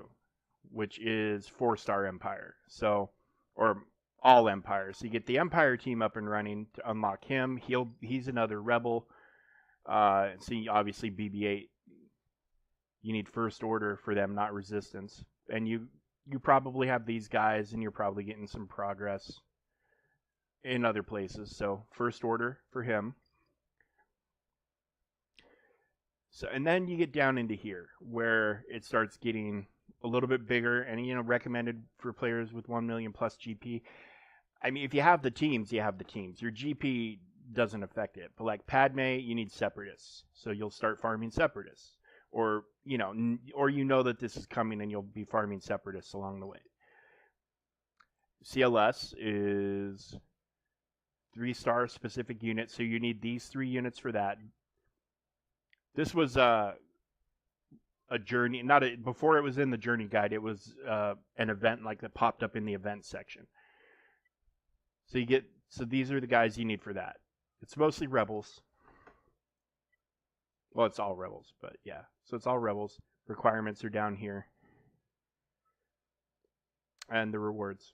which is 4-star Empire. So, or all Empire. So you get the Empire team up and running to unlock him. He's another Rebel. So obviously BB-8. You need First Order for them, not Resistance. And you probably have these guys, and you're probably getting some progress in other places. So First Order for him. So, and then you get down into here where it starts getting a little bit bigger and, recommended for players with 1 million plus GP. I mean, if you have the teams, you have the teams. Your GP doesn't affect it. But like Padme, you need Separatists. So you'll start farming Separatists. Or, that this is coming and you'll be farming Separatists along the way. CLS is 3-star specific units. So you need these 3 units for that. This was a journey, before it was in the journey guide. It was an event like that popped up in the event section. So these are the guys you need for that. It's mostly Rebels. Well, it's all Rebels, but yeah. So it's all Rebels. Requirements are down here. And the rewards.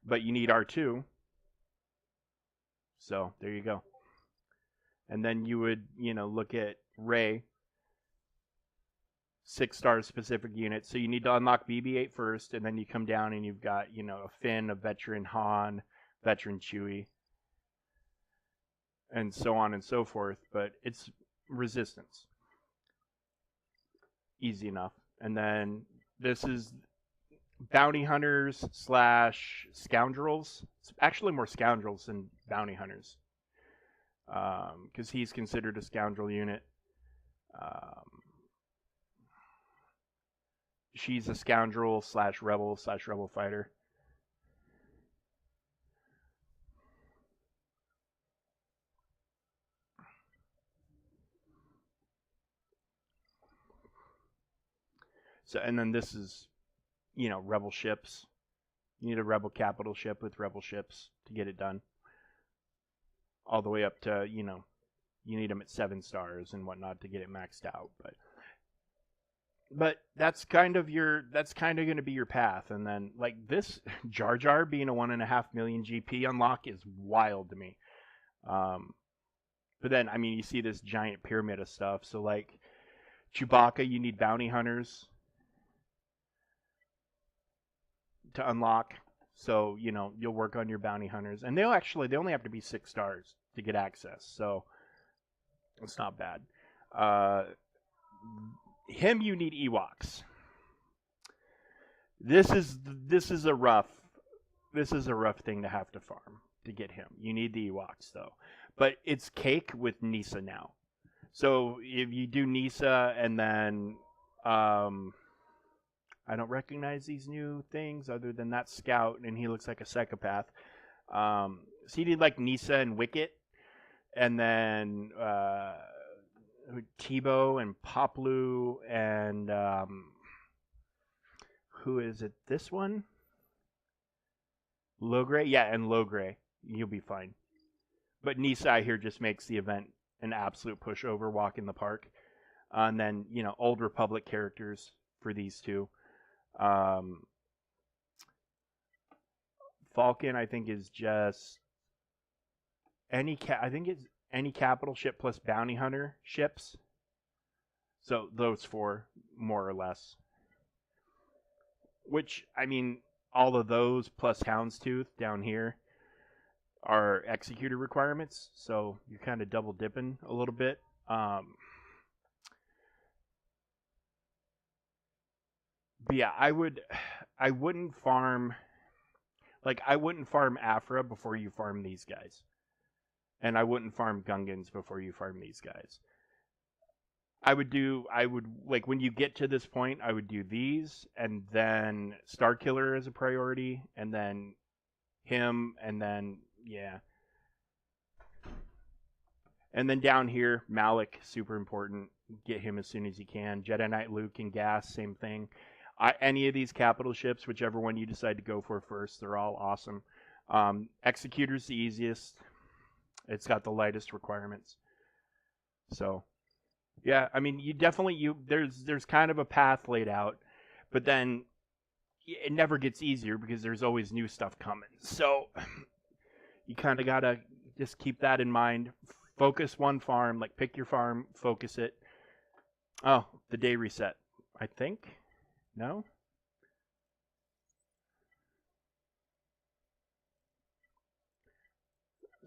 But you need R2. So there you go. And then you would, look at Rey, 6-star specific unit. So you need to unlock BB-8 first, and then you come down and you've got, a Finn, a veteran Han, veteran Chewie, and so on and so forth. But it's Resistance. Easy enough. And then this is Bounty Hunters / Scoundrels. It's actually more Scoundrels than Bounty Hunters. Because he's considered a scoundrel unit. She's a scoundrel / rebel / rebel fighter. So, and then this is, rebel ships. You need a rebel capital ship with rebel ships to get it done. All the way up to, you need them at 7 stars and whatnot to get it maxed out. But that's kind of going to be your path. And then like this Jar Jar being a 1.5 million GP unlock is wild to me. But then, I mean, you see this giant pyramid of stuff. So like Chewbacca, you need bounty hunters to unlock. So, you'll work on your bounty hunters. And they only have to be 6 stars to get access. So, it's not bad. Him, you need Ewoks. This is a rough thing to have to farm to get him. You need the Ewoks, though. But it's cake with Nisa now. So, if you do Nisa and then... I don't recognize these new things other than that scout, and he looks like a psychopath. So you need like Nisa and Wicket, and then Tebow and Poplu, and who is it? This one? Logray? Yeah, and Logray. You'll be fine. But Nisa, I hear, just makes the event an absolute pushover, walk in the park. And then, Old Republic characters for these two. Falcon, I think, is just any capital ship plus bounty hunter ships. So those 4, more or less. Which, I mean, all of those plus Houndstooth down here. are executor requirements, so you're kind of double dipping a little bit. But yeah, I wouldn't farm I wouldn't farm Afra before you farm these guys, and I wouldn't farm Gungans before you farm these guys. I would like when you get to this point, I would do these, and then Star Killer as a priority, and then him, and then yeah, and then down here Malik, super important. Get him as soon as you can. Jedi Knight Luke and Gas, same thing. Any of these capital ships, whichever one you decide to go for first, they're all awesome. Executor's the easiest. It's got the lightest requirements. So, yeah, I mean, you definitely there's kind of a path laid out, but then it never gets easier because there's always new stuff coming. So, you kind of gotta just keep that in mind. Focus one farm, like pick your farm, focus it. Oh, the day reset. I think. No?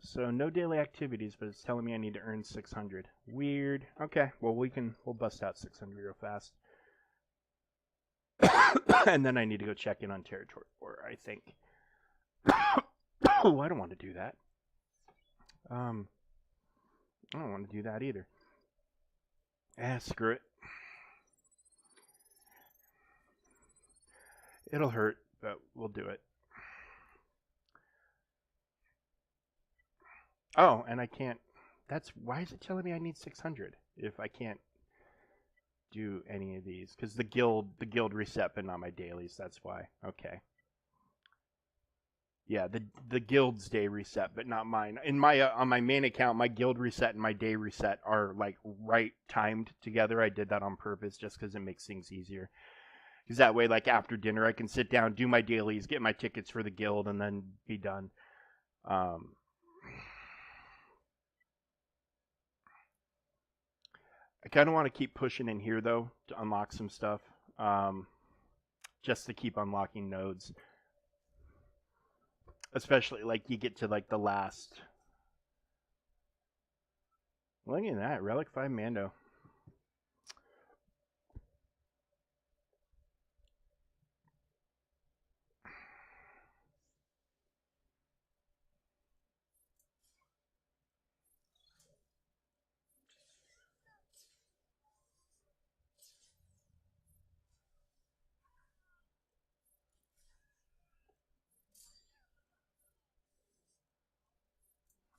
So no daily activities, but it's telling me I need to earn 600. Weird. Okay, well we'll bust out 600 real fast. And then I need to go check in on territory war, I think. Oh, I don't want to do that. I don't want to do that either. Screw it. It'll hurt, but we'll do it. Oh, and I can't. That's why is it telling me I need 600 if I can't do any of these? Because the guild reset, but not my dailies. That's why. Okay. Yeah, the guild's day reset, but not mine. In my on my main account, my guild reset and my day reset are like right timed together. I did that on purpose just because it makes things easier. Because that way, like after dinner, I can sit down, do my dailies, get my tickets for the guild, and then be done. I kind of want to keep pushing in here though to unlock some stuff, just to keep unlocking nodes. Especially like you get to like the last. Look at that, Relic 5 Mando.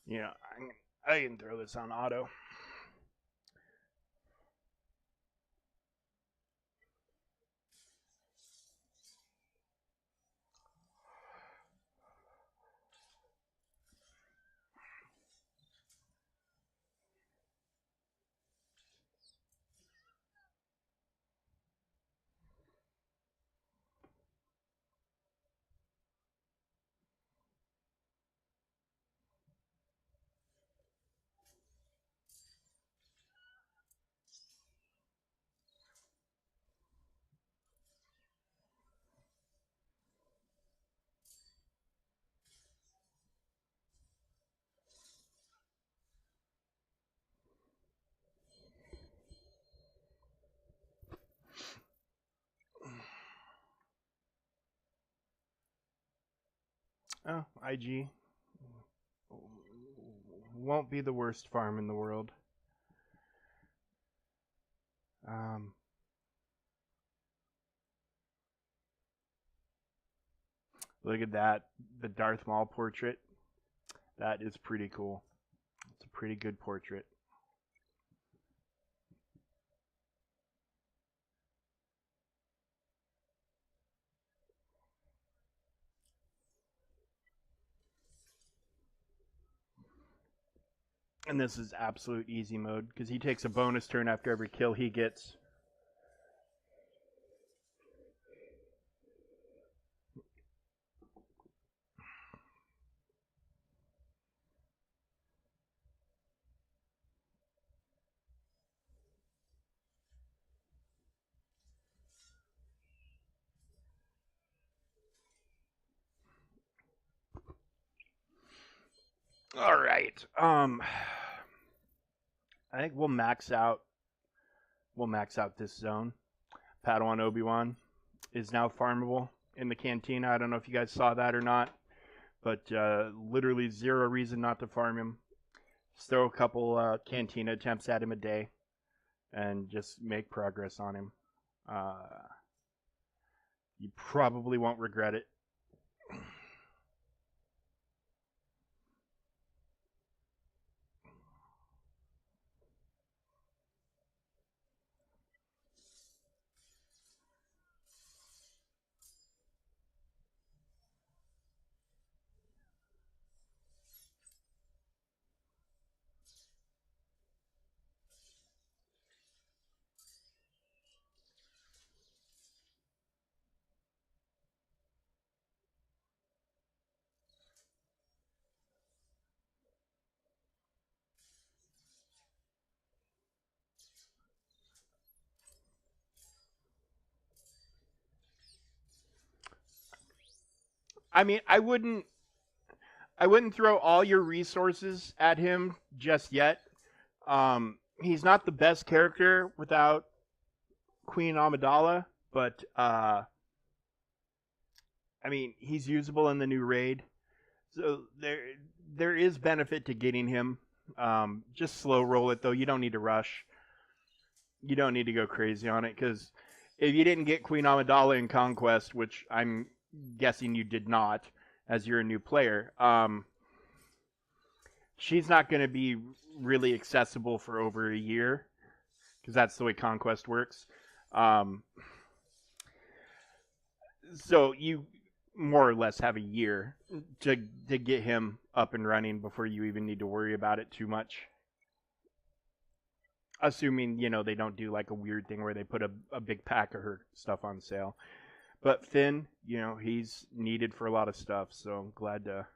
Yeah, I can throw this on auto. Oh, IG won't be the worst farm in the world. Look at that, the Darth Maul portrait. That is pretty cool. It's a pretty good portrait. And this is absolute easy mode because he takes a bonus turn after every kill he gets. All right. I think we'll max out. We'll max out this zone. Padawan Obi-Wan is now farmable in the cantina. I don't know if you guys saw that or not, but literally zero reason not to farm him. Just throw a couple cantina attempts at him a day, and just make progress on him. Uh, you probably won't regret it. I mean, I wouldn't throw all your resources at him just yet. He's not the best character without Queen Amidala, but I mean, he's usable in the new raid, so there is benefit to getting him. Just slow roll it though. You don't need to rush. You don't need to go crazy on it because if you didn't get Queen Amidala in Conquest, which I'm guessing you did not, as you're a new player, she's not going to be really accessible for over a year because that's the way Conquest works. Um, so you more or less have a year to get him up and running before you even need to worry about it too much. Assuming they don't do like a weird thing where they put a big pack of her stuff on sale. But Finn, he's needed for a lot of stuff, so I'm glad to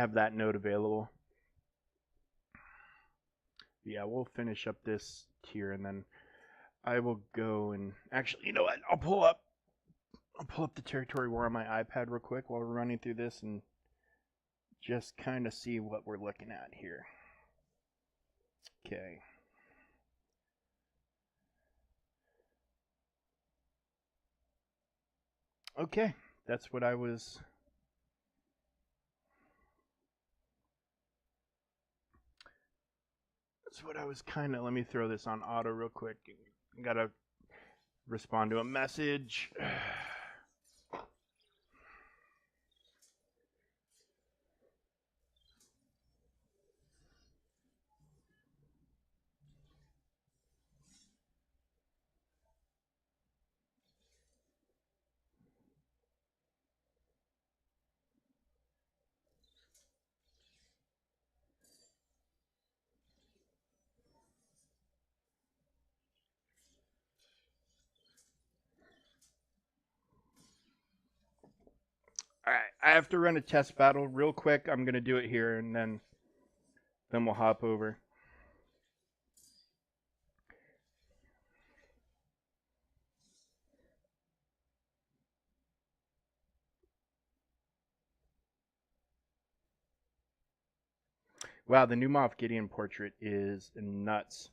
have that node available. Yeah, we'll finish up this tier and then I will go and actually, you know what? I'll pull up the territory war on my iPad real quick while we're running through this and just kind of see what we're looking at here. Okay. Okay, that's what I was. That's what I was kind of. Let me throw this on auto real quick. Gotta respond to a message. All right, I have to run a test battle real quick. I'm gonna do it here, and then we'll hop over. Wow, the new Moff Gideon portrait is nuts.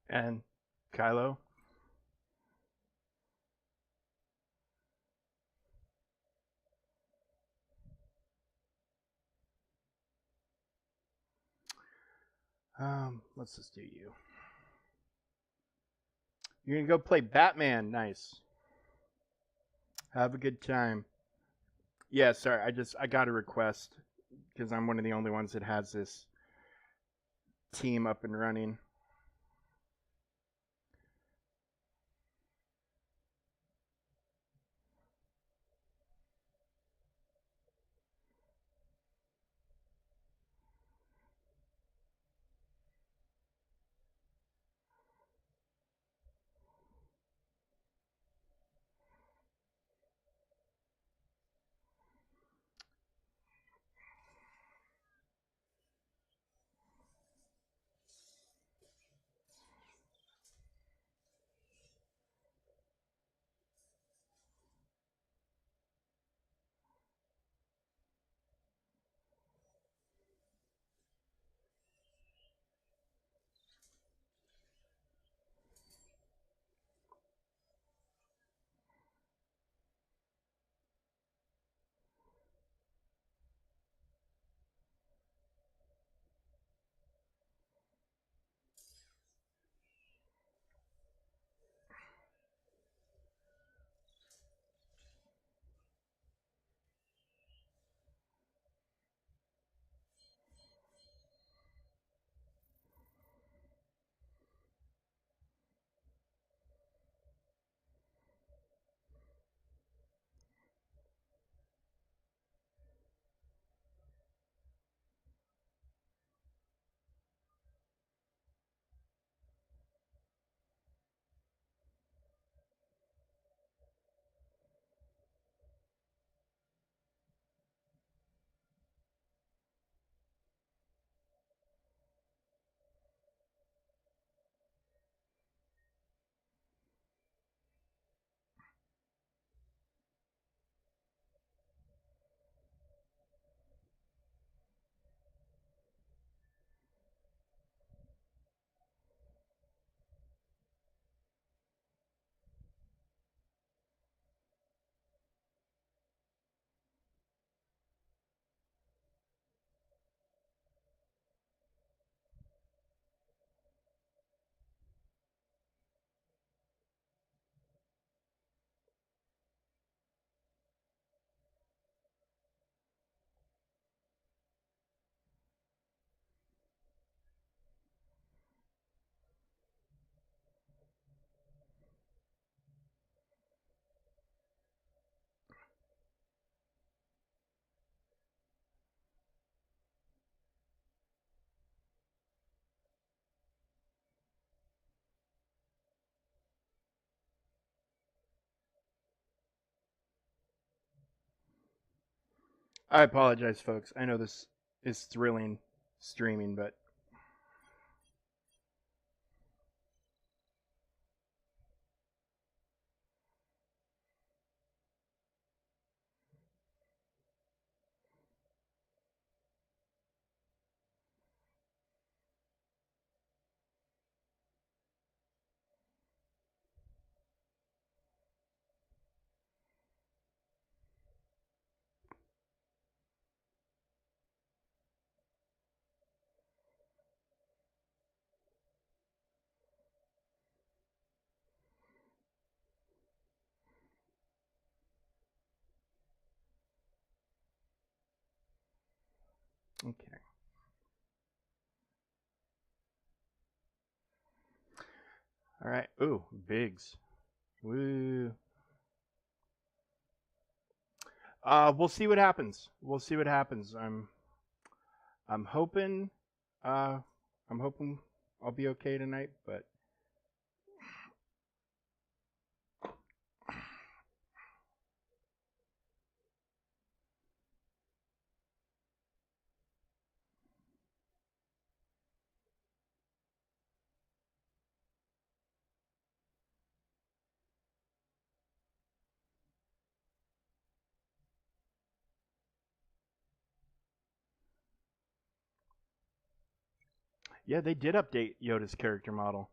And Kylo. Let's just do you. You're gonna go play Batman. Nice. Have a good time. Yeah, sorry. I got a request because I'm one of the only ones that has this team up and running. I apologize, folks. I know this is thrilling streaming, but okay. All right. Ooh, Biggs. Woo. We'll see what happens. We'll see what happens. I'm hoping uh I'm hoping I'll be okay tonight, but yeah, they did update Yoda's character model.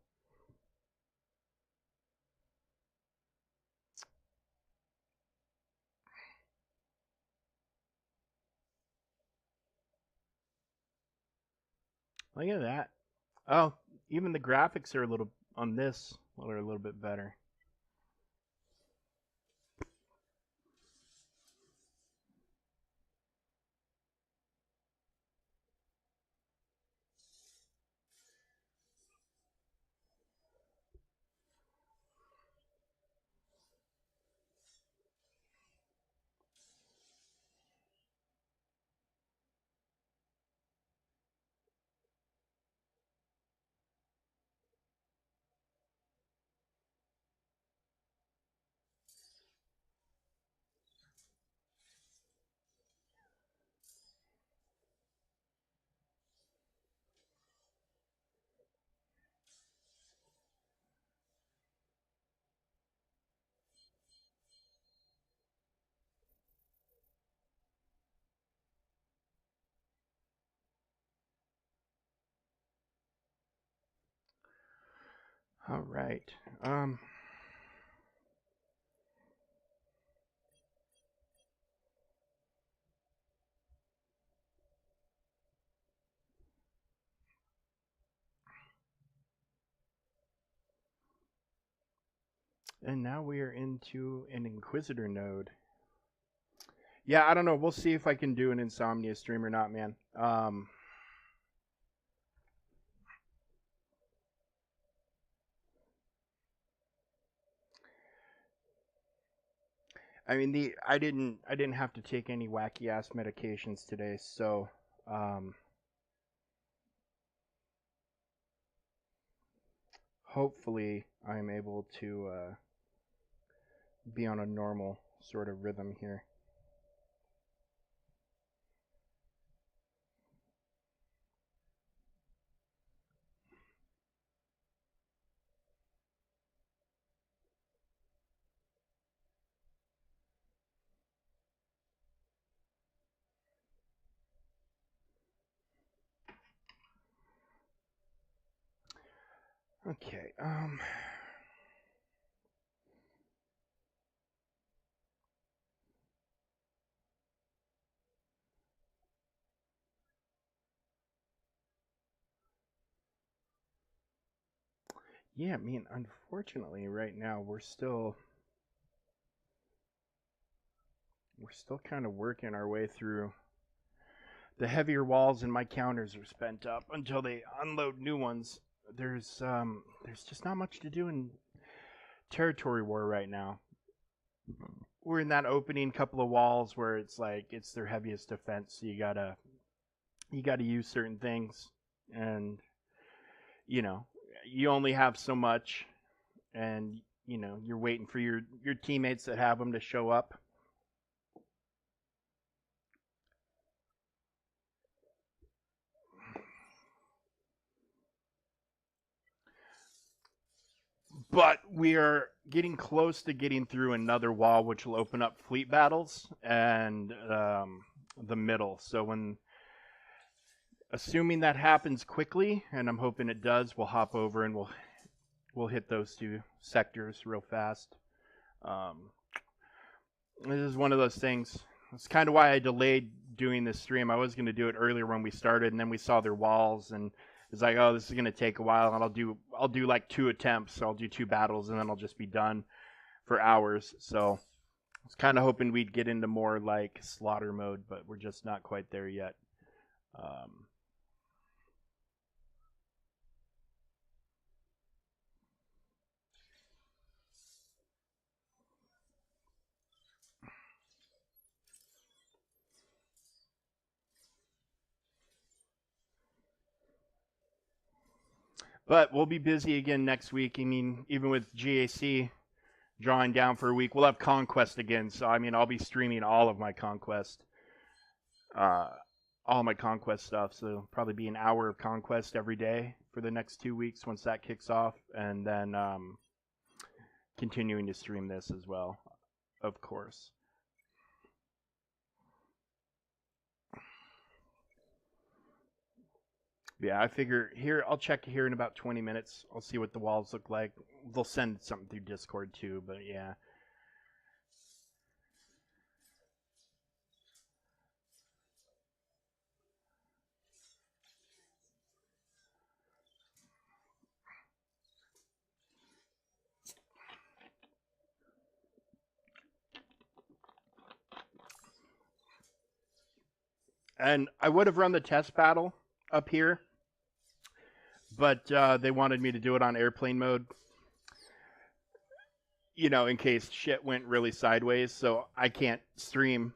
Look at that. Oh, even the graphics are a little on this are a little bit better. All right. And now we are into an Inquisitor node. Yeah, I don't know. We'll see if I can do an Insomnia stream or not, man. I mean, I didn't have to take any wacky ass medications today, so hopefully I'm able to be on a normal sort of rhythm here. Okay. Yeah, I mean, unfortunately, right now we're still kind of working our way through the heavier walls, and my counters are spent up until they unload new ones. There's just not much to do in territory war right now. We're in that opening couple of walls where it's like it's their heaviest defense, so you gotta use certain things, and you know you only have so much, and you're waiting for your teammates that have them to show up. But we are getting close to getting through another wall, which will open up fleet battles and the middle. So assuming that happens quickly, and I'm hoping it does, we'll hop over and we'll hit those two sectors real fast. This is one of those things. It's kind of why I delayed doing this stream. I was going to do it earlier when we started, and then we saw their walls, and it's like, oh, this is going to take a while, and I'll do like 2 attempts. I'll do 2 battles, and then I'll just be done for hours. So I was kind of hoping we'd get into more like slaughter mode, but we're just not quite there yet. But we'll be busy again next week. I mean, even with GAC drawing down for a week, we'll have Conquest again. So I mean, I'll be streaming all of my Conquest, uh, all my Conquest stuff. So probably be an hour of Conquest every day for the next 2 weeks once that kicks off, and then continuing to stream this as well, of course. Yeah, I figure here I'll check here in about 20 minutes. I'll see what the walls look like. They'll send something through Discord too, but yeah. And I would have run the test battle up here, but they wanted me to do it on airplane mode, you know, in case shit went really sideways. So I can't stream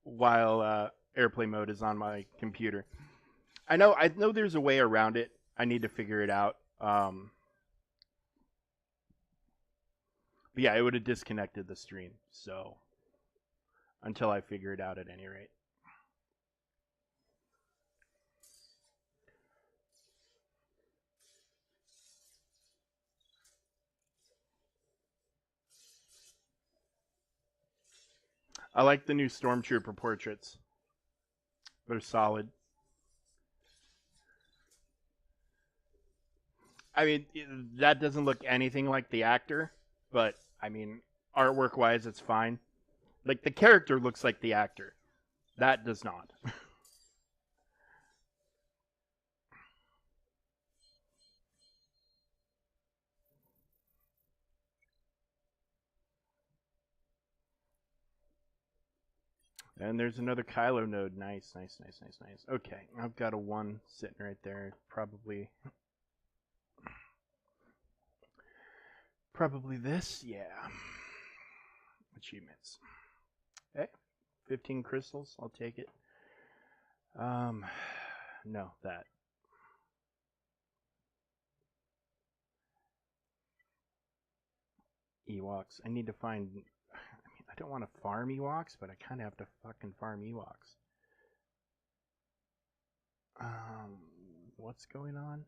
while airplane mode is on my computer. I know there's a way around it. I need to figure it out. But yeah, it would have disconnected the stream. So until I figure it out, at any rate. I like the new Stormtrooper portraits. They're solid. I mean, that doesn't look anything like the actor, but I mean, artwork wise, it's fine. Like the character looks like the actor. That does not. And there's another Kylo node. Nice, nice, nice, nice, nice. Okay, I've got a 1 sitting right there. Probably this. Yeah. Achievements. Hey, 15 crystals. I'll take it. No, that. Ewoks. I need to find. I don't want to farm Ewoks, but I kind of have to fucking farm Ewoks. What's going on?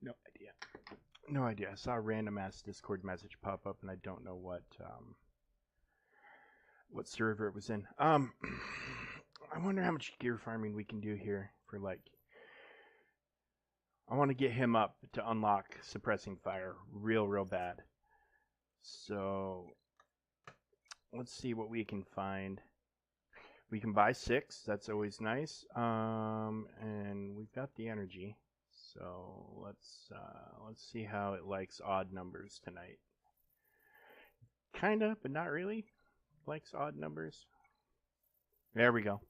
No idea. No idea. I saw a random ass Discord message pop up, and I don't know what server it was in. I wonder how much gear farming we can do here for like. I want to get him up to unlock suppressing fire real bad. So let's see what we can find. We can buy 6. That's always nice. And we've got the energy. So let's see how it likes odd numbers tonight. Kinda, but not really. Likes odd numbers. There we go.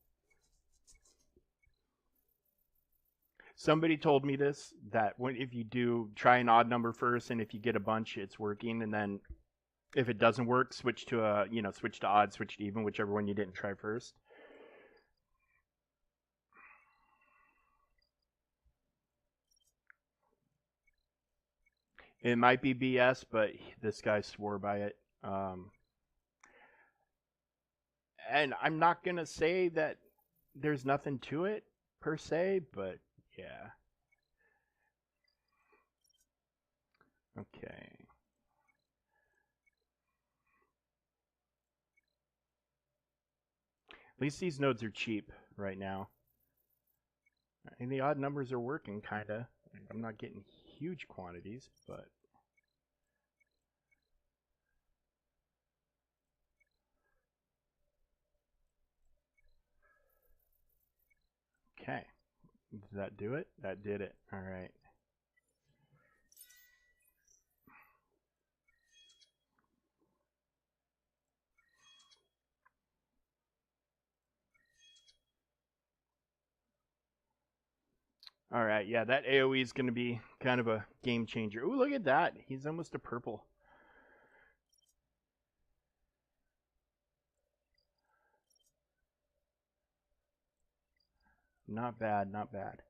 Somebody told me this, that if you do try an odd number first, and if you get a bunch, it's working, and then if it doesn't work, switch to odd, switch to even, whichever one you didn't try first. It might be BS, but this guy swore by it. And I'm not gonna say that there's nothing to it per se, but yeah. Okay. At least these nodes are cheap right now. And the odd numbers are working, kinda. I'm not getting huge quantities, but... Okay. Did that do it? That did it. Alright. Alright, yeah, that AoE is going to be kind of a game changer. Ooh, look at that. He's almost a purple. Not bad, not bad.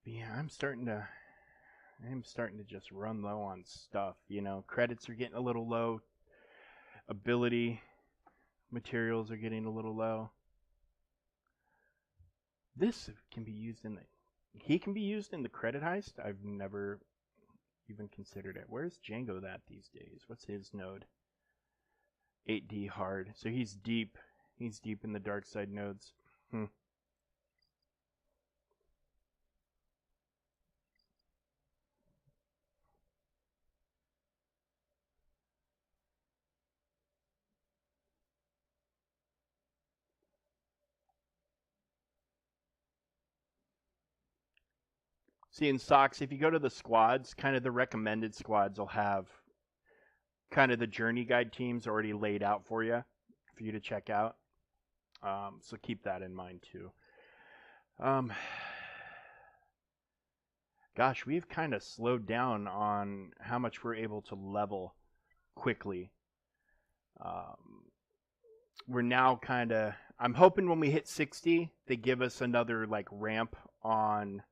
But yeah, I'm starting to just run low on stuff, you know. Credits are getting a little low. Ability materials are getting a little low. This can be used in the... He can be used in the credit heist? I've never even considered it. Where's Django at these days? What's his node? 8D hard. So he's deep. He's deep in the dark side nodes. See, in Socks, if you go to the squads, kind of the recommended squads will have kind of the journey guide teams already laid out for you to check out. So keep that in mind too. Gosh, we've kind of slowed down on how much we're able to level quickly. We're now kind of. I'm hoping when we hit 60, they give us another like ramp on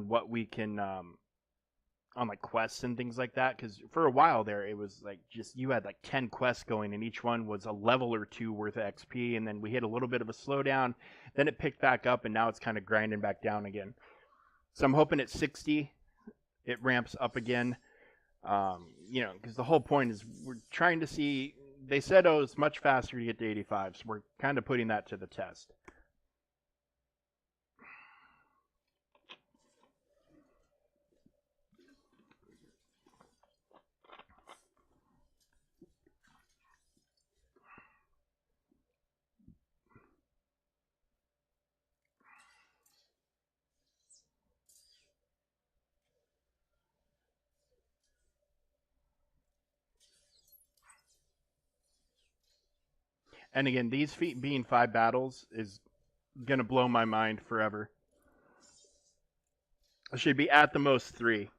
what we can on like quests and things like that, because for a while there it was like just you had like 10 quests going and each one was a level or two worth of XP, and then we hit a little bit of a slowdown, then it picked back up, and now it's kind of grinding back down again. So I'm hoping at 60 it ramps up again, because the whole point is we're trying to see. They said it's much faster to get to 85, so we're kind of putting that to the test. And again, these feet being 5 battles is gonna blow my mind forever. It should be at the most 3.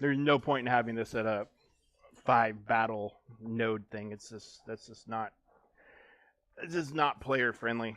There's no point in having this at a 5 battle node thing. It's just not player friendly.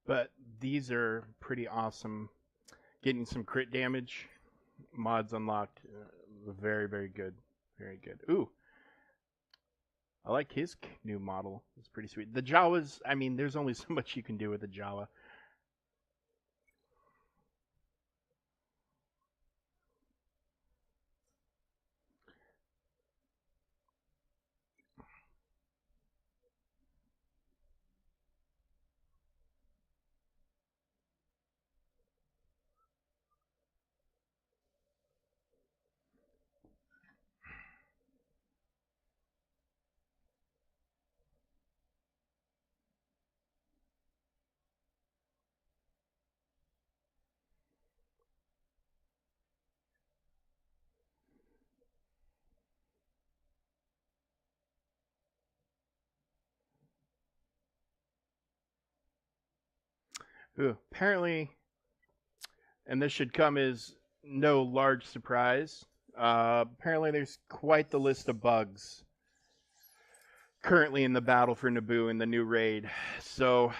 But these are pretty awesome. Getting some crit damage, mods unlocked. Very, very good. Very good. Ooh. I like his new model. It's pretty sweet. The Jawas, I mean, there's only so much you can do with a Jawa. Ooh, apparently, and this should come as no large surprise. Apparently, there's quite the list of bugs currently in the battle for Naboo in the new raid. So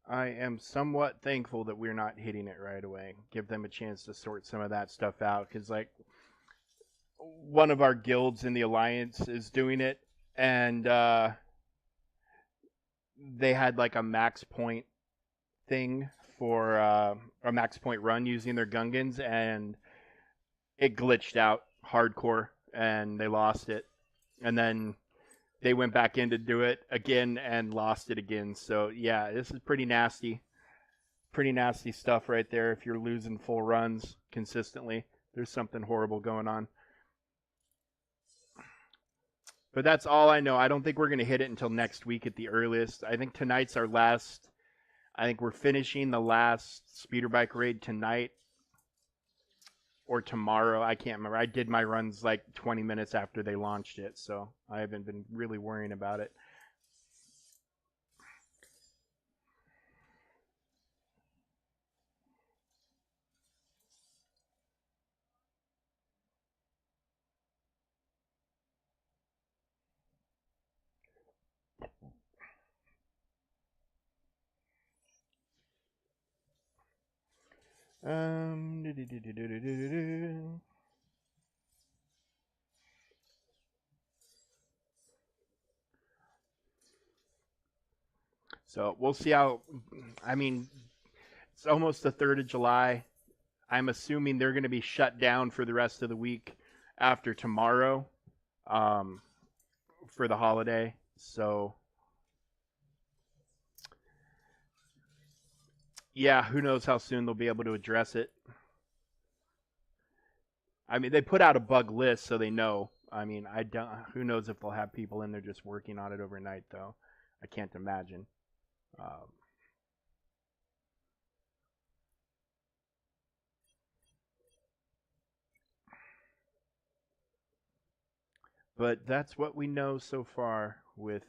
I am somewhat thankful that we're not hitting it right away. Give them a chance to sort some of that stuff out, because like one of our guilds in the alliance is doing it, and they had like a max point thing for a max point run using their Gungans, and it glitched out hardcore and they lost it. And then they went back in to do it again and lost it again. So yeah, this is pretty nasty. Pretty nasty stuff right there. If you're losing full runs consistently, there's something horrible going on. But that's all I know. I don't think we're going to hit it until next week at the earliest. I think tonight's our last. I think we're finishing the last speeder bike raid tonight or tomorrow. I can't remember. I did my runs like 20 minutes after they launched it, so I haven't been really worrying about it. Um, So we'll see how. I mean, it's almost the 3rd of July. I'm assuming they're going to be shut down for the rest of the week after tomorrow um, for the holiday. So, yeah, who knows how soon they'll be able to address it. I mean, they put out a bug list so they know. I mean, I don't. Who knows if they'll have people in there just working on it overnight, though. I can't imagine. Um, but that's what we know so far with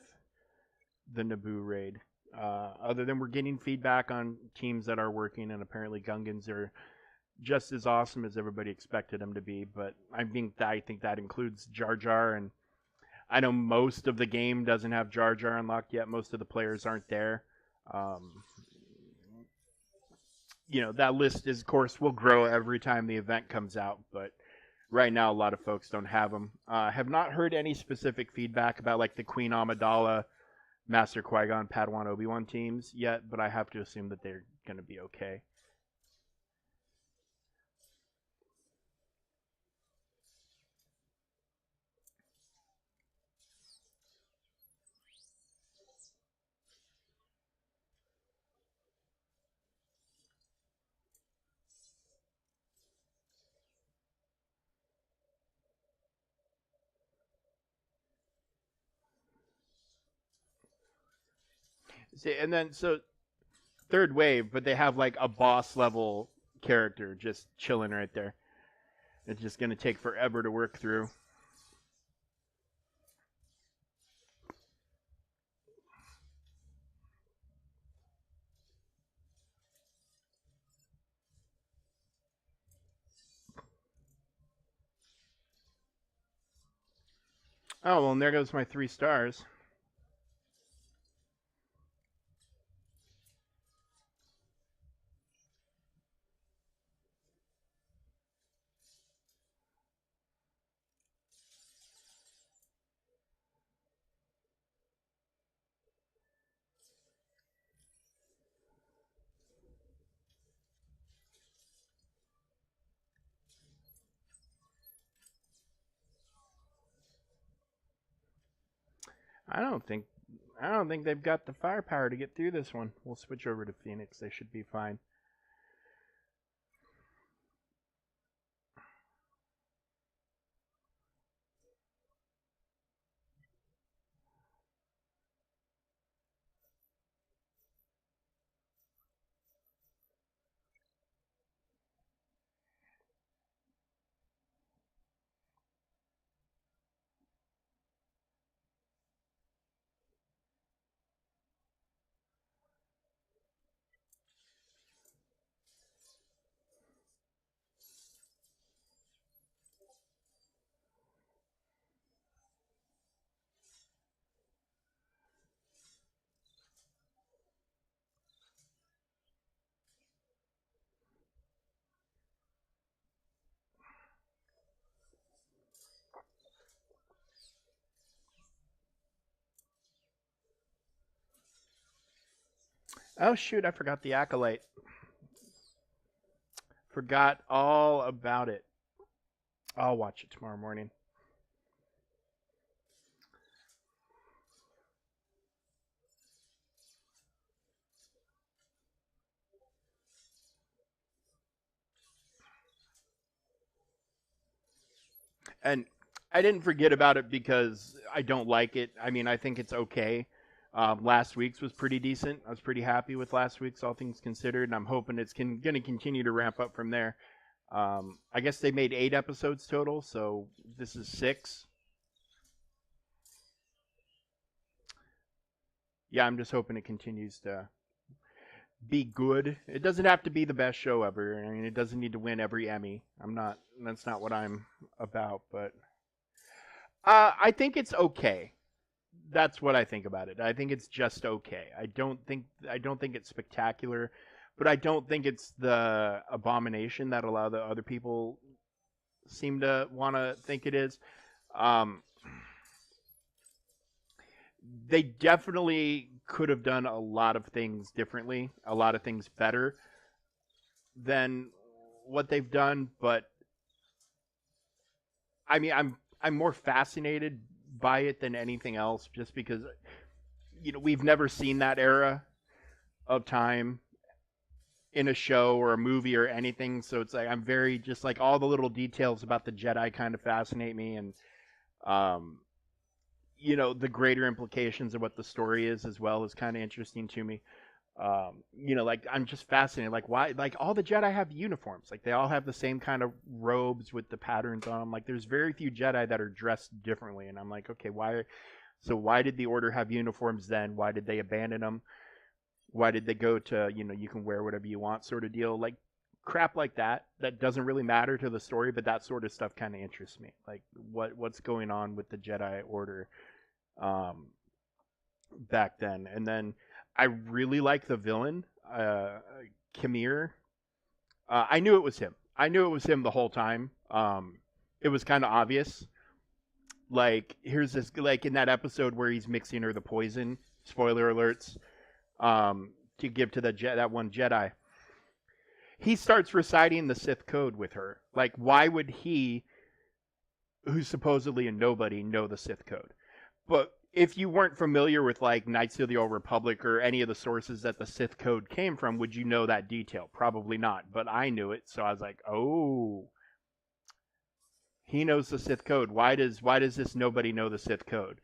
the Naboo raid. Other than we're getting feedback on teams that are working, and apparently Gungans are just as awesome as everybody expected them to be. But I think that includes Jar Jar, and I know most of the game doesn't have Jar Jar unlocked yet. Most of the players aren't there. Um, that list is, of course, will grow every time the event comes out, but right now a lot of folks don't have them. Have not heard any specific feedback about like the Queen Amidala, Master Qui-Gon, Padawan, Obi-Wan teams yet, but I have to assume that they're going to be okay. See, and then so third wave, but they have like a boss level character just chilling right there. It's just going to take forever to work through. Oh, well, and there goes my 3 stars. I don't think I don't think they've got the firepower to get through this one. We'll switch over to Phoenix. They should be fine. Oh shoot, I forgot the acolyte. Forgot all about it. I'll watch it tomorrow morning. And I didn't forget about it because I don't like it. I mean, I think it's okay. Last week's was pretty decent. I was pretty happy with last week's, all things considered, and I'm hoping it's going to continue to ramp up from there. I guess they made 8 episodes total, so this is 6. Yeah, I'm just hoping it continues to be good. It doesn't have to be the best show ever. I mean, it doesn't need to win every Emmy. I'm not. That's not what I'm about. But I think it's okay. That's what I think about it. I think it's just okay. I don't think it's spectacular, but I don't think it's the abomination that a lot of the other people seem to want to think it is. Um, they definitely could have done a lot of things differently, a lot of things better than what they've done. But I mean, I'm more fascinated by it than anything else, just because we've never seen that era of time in a show or a movie or anything. So it's like I'm very just like all the little details about the Jedi kind of fascinate me, and um, the greater implications of what the story is as well is kind of interesting to me. Like I'm just fascinated. Like why? Like all the Jedi have uniforms. Like they all have the same kind of robes with the patterns on them. Like there's very few Jedi that are dressed differently, and I'm like, okay, why? So why did the Order have uniforms then? Why did they abandon them? Why did they go to you can wear whatever you want sort of deal? Like crap like that doesn't really matter to the story, but that sort of stuff kind of interests me. Like what's going on with the Jedi Order um, back then, and then I really like the villain, Kimir. I knew it was him. I knew it was him the whole time. It was kind of obvious. Like here's this like in that episode where he's mixing her the poison. Spoiler alerts. To give to that one Jedi. He starts reciting the Sith code with her. Like, why would he, who's supposedly a nobody, know the Sith code? But if you weren't familiar with like Knights of the Old Republic or any of the sources that the Sith code came from, would you know that detail? Probably not. But I knew it, so I was like, oh, he knows the Sith code. Why does this nobody know the Sith code?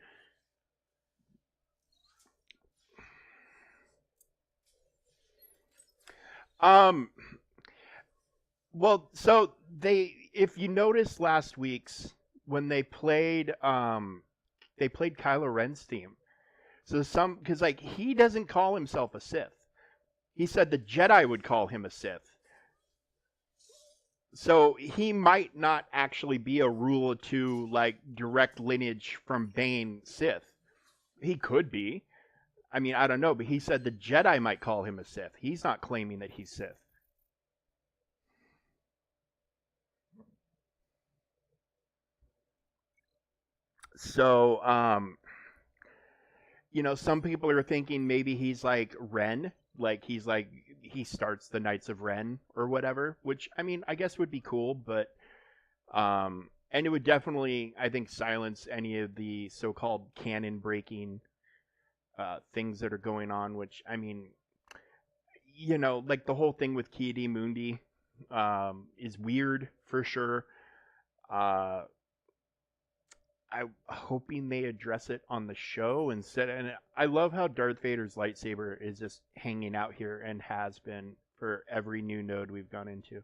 Um, well, so if you noticed last week's when they played Kylo Ren's theme. So because like he doesn't call himself a Sith. He said the Jedi would call him a Sith. So he might not actually be a rule of two like direct lineage from Bane Sith. He could be. I mean, I don't know, but he said the Jedi might call him a Sith. He's not claiming that he's Sith. So, some people are thinking maybe he's like Ren, like he starts the Knights of Ren or whatever, which I mean, I guess would be cool, but and it would definitely, I think, silence any of the so-called canon breaking things that are going on, which I mean, like the whole thing with Ki Mundi is weird for sure. Uh, I'm hoping they address it on the show instead. And I love how Darth Vader's lightsaber is just hanging out here and has been for every new node we've gone into.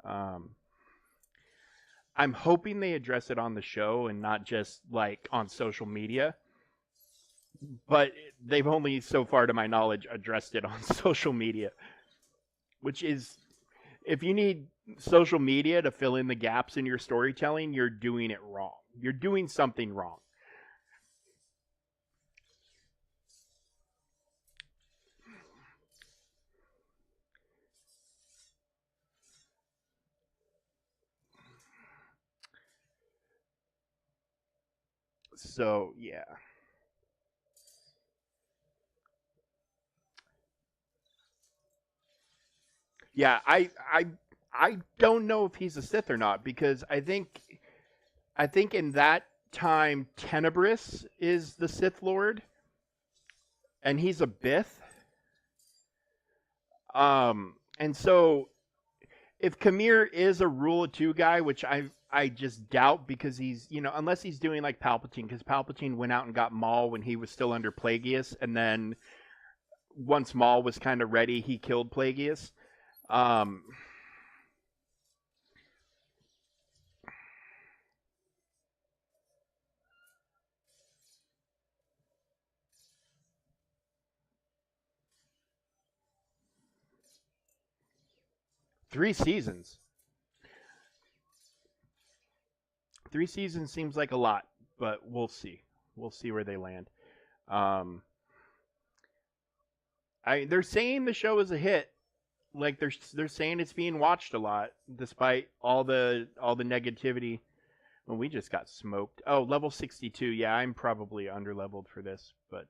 Um, I'm hoping they address it on the show and not just like on social media. But they've only, so far to my knowledge, addressed it on social media, which is, if you need social media to fill in the gaps in your storytelling, you're doing it wrong. You're doing something wrong. So yeah, yeah. I don't know if he's a Sith or not because I think I think in that time, Tenebris is the Sith Lord, and he's a Bith. And so if Kamir is a Rule of Two guy, which I just doubt because he's unless he's doing like Palpatine, because Palpatine went out and got Maul when he was still under Plagueis, and then once Maul was kind of ready, he killed Plagueis. Um, 3 seasons. 3 seasons seems like a lot, but we'll see. We'll see where they land. Um, they're saying the show is a hit. Like they're saying it's being watched a lot, despite all the negativity. Well, we just got smoked. Oh, level 62. Yeah, I'm probably under leveled for this, but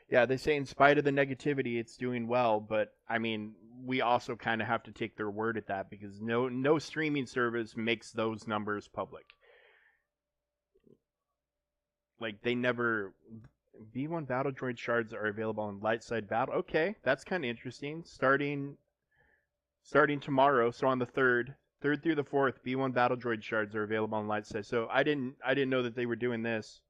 yeah, they say in spite of the negativity, it's doing well. But I mean, we also kind of have to take their word at that because no streaming service makes those numbers public. Like they never. B1 battle droid shards are available on light side battle. Okay, that's kind of interesting. Starting tomorrow, so on the third through the fourth, B1 battle droid shards are available on light side. So I didn't know that they were doing this.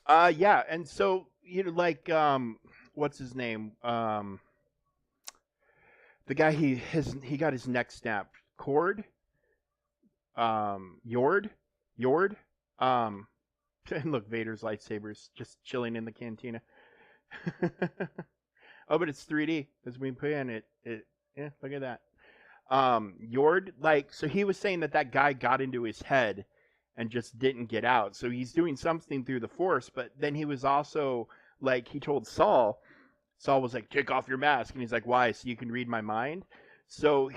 Yeah, and so like what's his name? The guy he got his neck snapped. Cord, Yord. Um, and look, Vader's lightsabers just chilling in the cantina. Oh, but it's 3D as we put in it. Yeah, look at that. Yord, like, so he was saying that guy got into his head and just didn't get out. So he's doing something through the Force, but then he was also like he told Saul. Saul was like, "Take off your mask," and he's like, "Why? So you can read my mind." So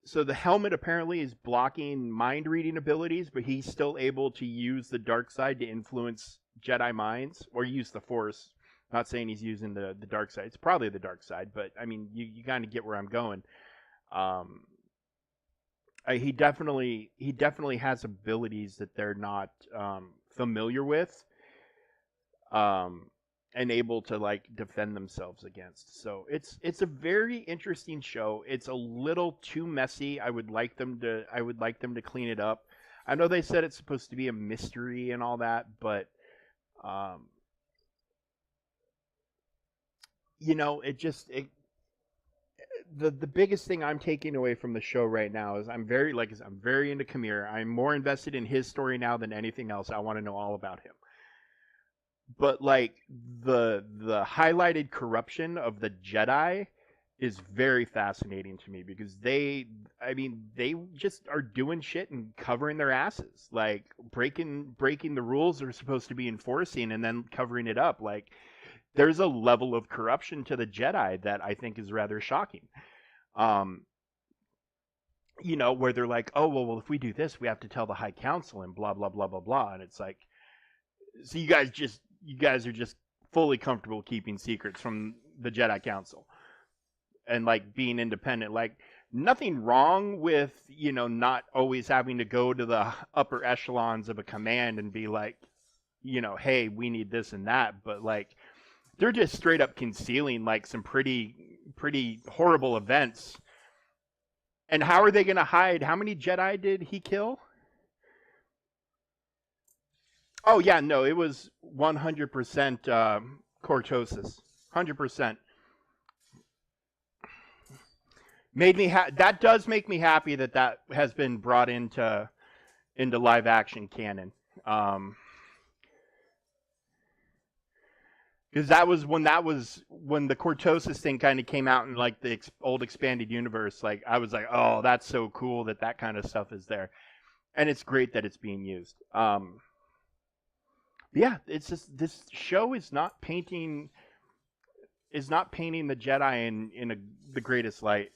so the helmet apparently is blocking mind reading abilities, but he's still able to use the dark side to influence Jedi minds or use the Force. Not saying he's using the dark side. It's probably the dark side, but I mean, you kind of get where I'm going. Um, he definitely has abilities that they're not familiar with, um, and able to like defend themselves against. So it's a very interesting show. It's a little too messy. I would like them to clean it up. I know they said it's supposed to be a mystery and all that, but um, it just the biggest thing I'm taking away from the show right now is I'm very into Kamir. I'm more invested in his story now than anything else. I want to know all about him. But like the highlighted corruption of the Jedi is very fascinating to me because they just are doing shit and covering their asses, like breaking the rules they're supposed to be enforcing and then covering it up. Like there's a level of corruption to the Jedi that I think is rather shocking. Um, where they're like, oh well, if we do this, we have to tell the High Council and blah blah blah blah blah, and it's like, so you guys are just fully comfortable keeping secrets from the Jedi Council and like being independent. Like nothing wrong with not always having to go to the upper echelons of a command and be like, hey, we need this and that, but like they're just straight up concealing like some pretty horrible events. And how are they going to hide? How many Jedi did he kill? Oh yeah, no, it was 100% cortosis. 100%. That does make me happy that has been brought into live action canon. Um, because that was when the cortosis thing kind of came out in like the old expanded universe. Like I was like, oh, that's so cool that kind of stuff is there, and it's great that it's being used. Yeah, it's just this show is not painting the Jedi the greatest light.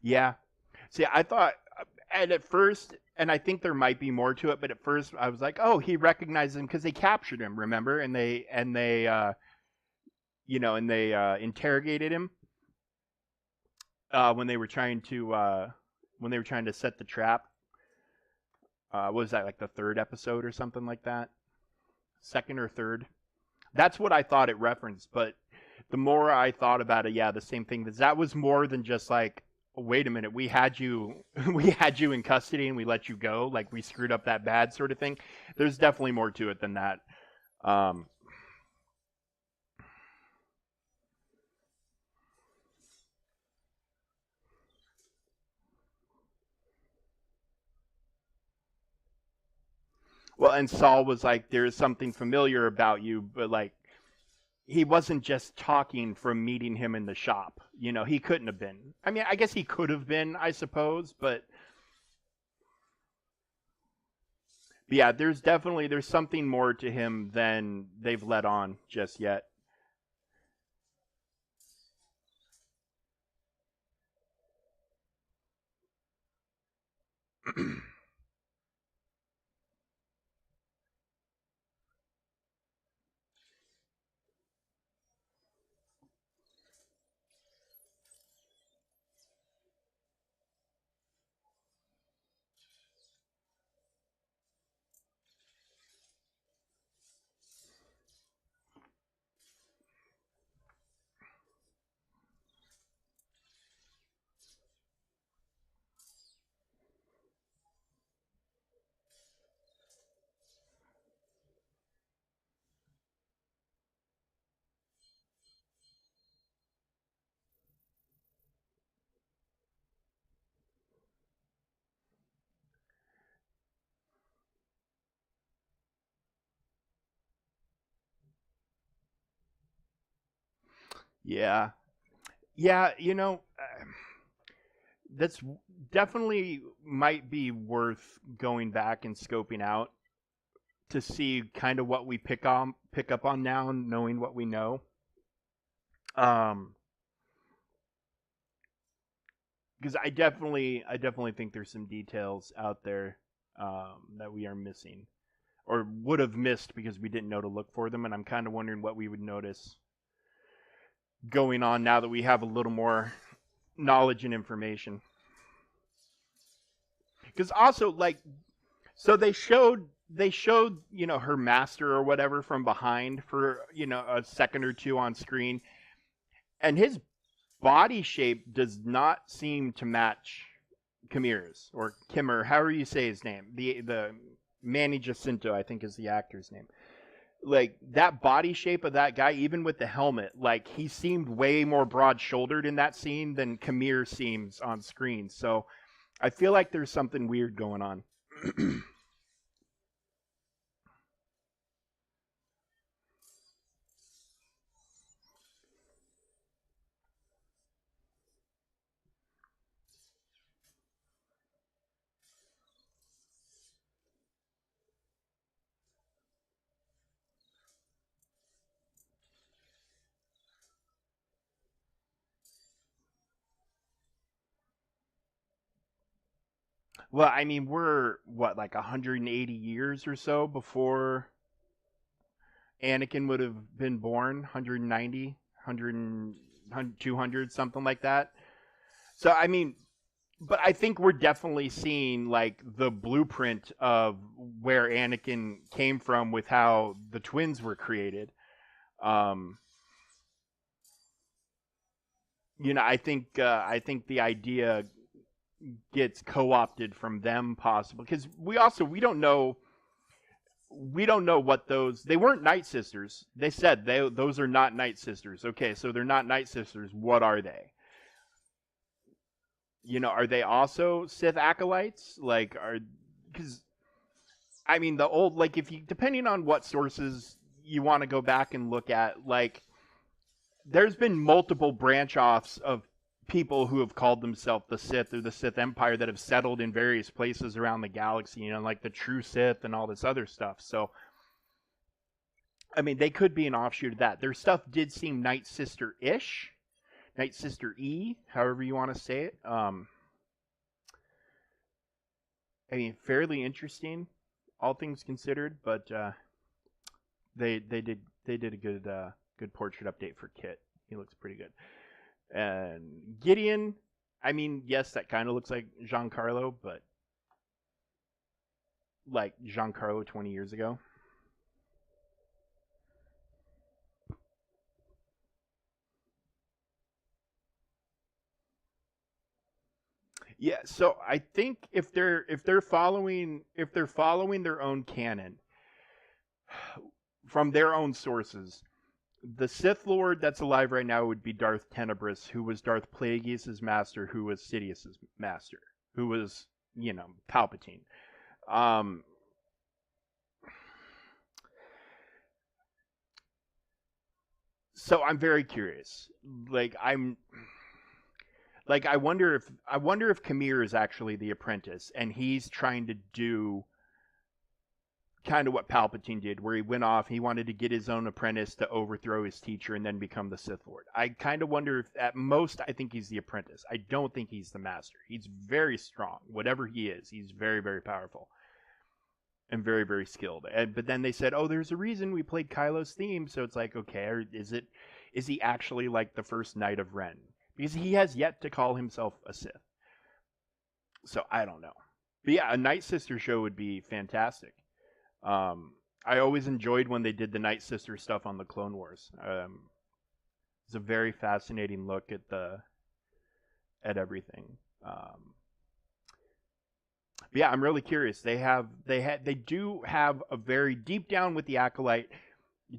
Yeah. See, I thought, and at first, and I think there might be more to it, but at first I was like, oh, he recognized him because they captured him, remember? And they interrogated him when they were trying to set the trap. What was that, like the third episode or something like that? Second or third? That's what I thought it referenced, but the more I thought about it, yeah, the same thing. That was more than just like, wait a minute, we had you, we had you in custody and we let you go, like we screwed up that bad, sort of thing. There's definitely more to it than that. Um, well, and Saul was like, "There's something familiar about you," but like he wasn't just talking from meeting him in the shop. He couldn't have been. I mean, I guess he could have been, I suppose, but yeah, there's something more to him than they've let on just yet. Yeah, yeah, that's definitely might be worth going back and scoping out to see kind of what we pick up on now, knowing what we know. Um, because I definitely think there's some details out there that we are missing or would have missed because we didn't know to look for them, and I'm kind of wondering what we would notice going on now that we have a little more knowledge and information. Because also, like, so they showed her master or whatever from behind for a second or two on screen, and his body shape does not seem to match Kimir's or Kimmer, however you say his name. The Manny Jacinto, I think, is the actor's name. Like that body shape of that guy, even with the helmet, like he seemed way more broad shouldered in that scene than Kimir seems on screen. So I feel like there's something weird going on. Well, I mean, we're what, like 180 years or so before Anakin would have been born, 190, 100, 200, something like that. So, I mean, but I think we're definitely seeing like the blueprint of where Anakin came from with how the twins were created. Um, I think the idea gets co-opted from them, possible because we don't know what those, they weren't Night Sisters. They said those are not Night Sisters. Okay, so they're not Night Sisters. What are they? Are they also Sith acolytes? Like, are, because I mean the old, like, if you, depending on what sources you want to go back and look at, like there's been multiple branch offs of people who have called themselves the Sith or the Sith Empire that have settled in various places around the galaxy, like the True Sith and all this other stuff. So I mean, they could be an offshoot of that. Their stuff did seem Night Sister ish. Night Sister E, however you want to say it. I mean, fairly interesting, all things considered, but they did a good portrait update for Kit. He looks pretty good. And Gideon, I mean, yes, that kind of looks like Giancarlo, but like Giancarlo 20 years ago. Yeah, so I think if they're following their own canon from their own sources, the Sith Lord that's alive right now would be Darth Tenebrous, who was Darth Plagueis' master, who was Sidious's master, who was, Palpatine. Um, so I'm very curious. Like I'm like I wonder if Kamir is actually the apprentice and he's trying to do kind of what Palpatine did, where he went off, he wanted to get his own apprentice to overthrow his teacher and then become the Sith Lord. I kind of wonder if, at most, I think he's the apprentice. I don't think he's the master. He's very strong. Whatever he is, he's very, very powerful and very, very skilled. But then they said, oh, there's a reason we played Kylo's theme. So it's like, okay, is he actually like the first Knight of Ren? Because he has yet to call himself a Sith. So I don't know. But yeah, a Night Sister show would be fantastic. Um, I always enjoyed when they did the Night Sister stuff on the Clone Wars. It's a very fascinating look at everything. Um, but yeah, I'm really curious. They do have a very deep down with the Acolyte.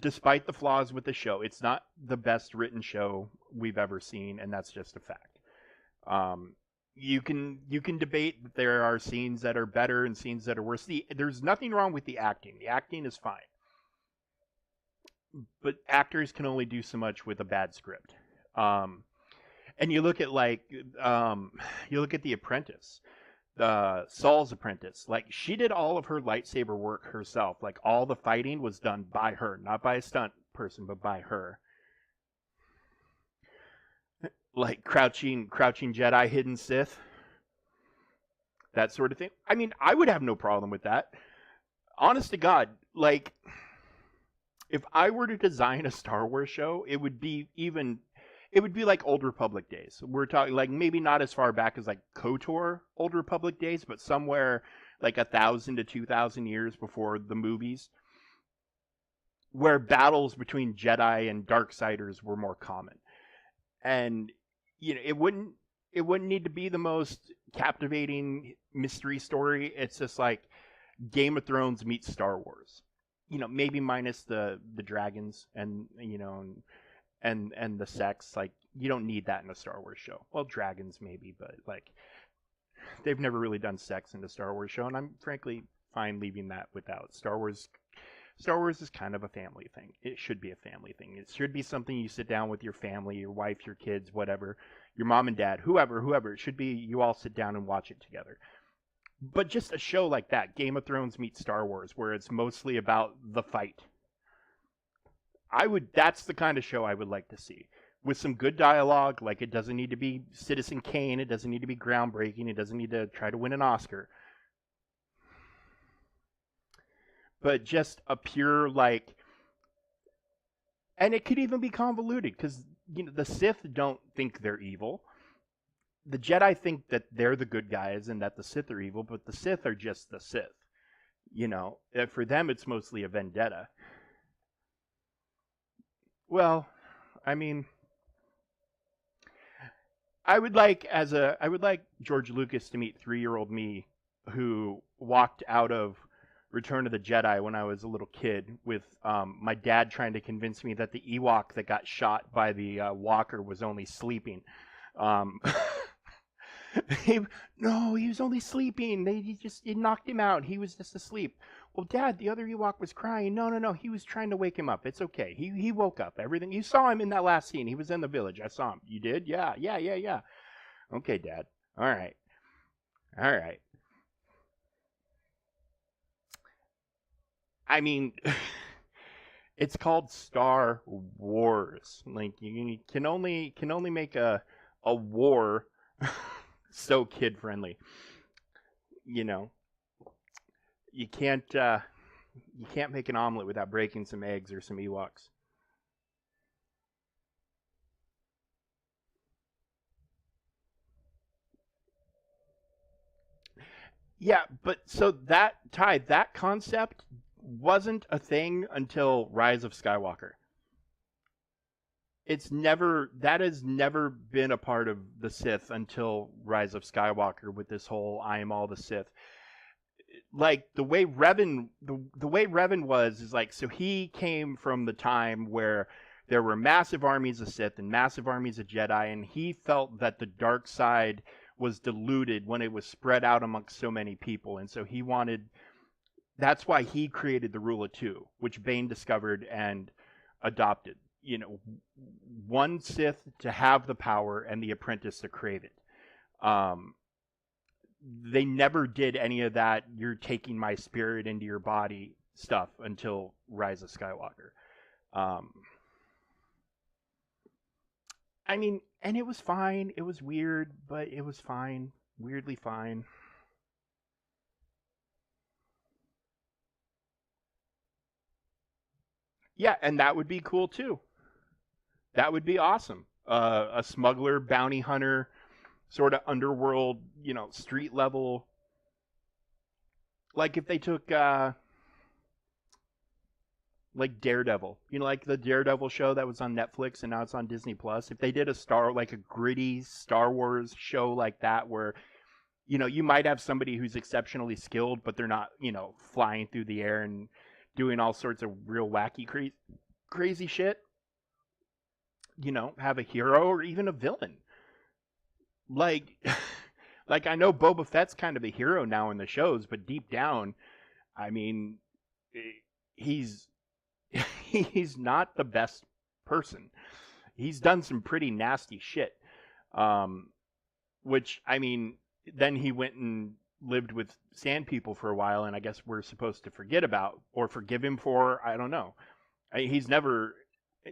Despite the flaws with the show, it's not the best written show we've ever seen, and that's just a fact. Um, you can debate that there are scenes that are better and scenes that are worse. There's nothing wrong with the acting. The acting is fine, but actors can only do so much with a bad script. Um, and um, you look at The Apprentice, Saul's apprentice. Like she did all of her lightsaber work herself. Like all the fighting was done by her, not by a stunt person, but by her. Like crouching Jedi, hidden Sith, that sort of thing. I mean, I would have no problem with that. Honest to God, like if I were to design a Star Wars show, it would be like Old Republic days. We're talking like maybe not as far back as like KOTOR Old Republic days, but somewhere like 1,000 to 2,000 years before the movies, where battles between Jedi and Darksiders were more common. And it wouldn't need to be the most captivating mystery story. It's just like Game of Thrones meets Star Wars. Maybe minus the dragons and the sex. Like you don't need that in a Star Wars show. Well, dragons maybe, but like they've never really done sex in a Star Wars show, and I'm frankly fine leaving that without. Star Wars is kind of a family thing. It should be a family thing. It should be something you sit down with your family, your wife, your kids, whatever, your mom and dad, whoever. It should be you all sit down and watch it together. But just a show like that, Game of Thrones meets Star Wars, where it's mostly about the fight. That's the kind of show I would like to see. With some good dialogue, like it doesn't need to be Citizen Kane, it doesn't need to be groundbreaking, it doesn't need to try to win an Oscar. But just a pure like, and it could even be convoluted because the Sith don't think they're evil. The Jedi think that they're the good guys and that the Sith are evil, but the Sith are just the Sith. For them it's mostly a vendetta. Well, I mean, I would like George Lucas to meet 3-year-old me who walked out of Return of the Jedi when I was a little kid with my dad trying to convince me that the Ewok that got shot by the walker was only sleeping. Um, he, no, he was only sleeping. It knocked him out. He was just asleep. Well, Dad, the other Ewok was crying. No, no, no. He was trying to wake him up. It's okay. He woke up. Everything. You saw him in that last scene. He was in the village. I saw him. You did? Yeah, yeah, yeah, yeah. Okay, Dad. All right, all right. I mean, It's called Star Wars. Like you can only make a war so kid friendly. You know, you can't make an omelet without breaking some eggs or some Ewoks. Yeah, but so that concept wasn't a thing until Rise of Skywalker. That has never been a part of the Sith until Rise of Skywalker with this whole I am all the Sith. Like the way Revan was is like, so he came from the time where there were massive armies of Sith and massive armies of Jedi, and he felt that the dark side was diluted when it was spread out amongst so many people, and so he wanted that's why he created the rule of two, which Bane discovered and adopted. You know, one Sith to have the power and the apprentice to crave it. Um, they never did any of that. You're taking my spirit into your body stuff until Rise of Skywalker. Um, I mean, and it was fine. It was weird, but it was fine. Weirdly fine. Yeah, and that would be cool too. That would be awesome. A smuggler, bounty hunter, sort of underworld, street level. Like if they took like Daredevil, like the Daredevil show that was on Netflix and now it's on Disney Plus. If they did like a gritty Star Wars show like that, where you might have somebody who's exceptionally skilled, but they're not, flying through the air and doing all sorts of real wacky, crazy shit. Have a hero or even a villain. Like, like I know Boba Fett's kind of a hero now in the shows, but deep down, I mean, he's he's not the best person. He's done some pretty nasty shit. Um, which I mean, then he went and lived with sand people for a while, and I guess we're supposed to forget about or forgive him for. I don't know. He's never,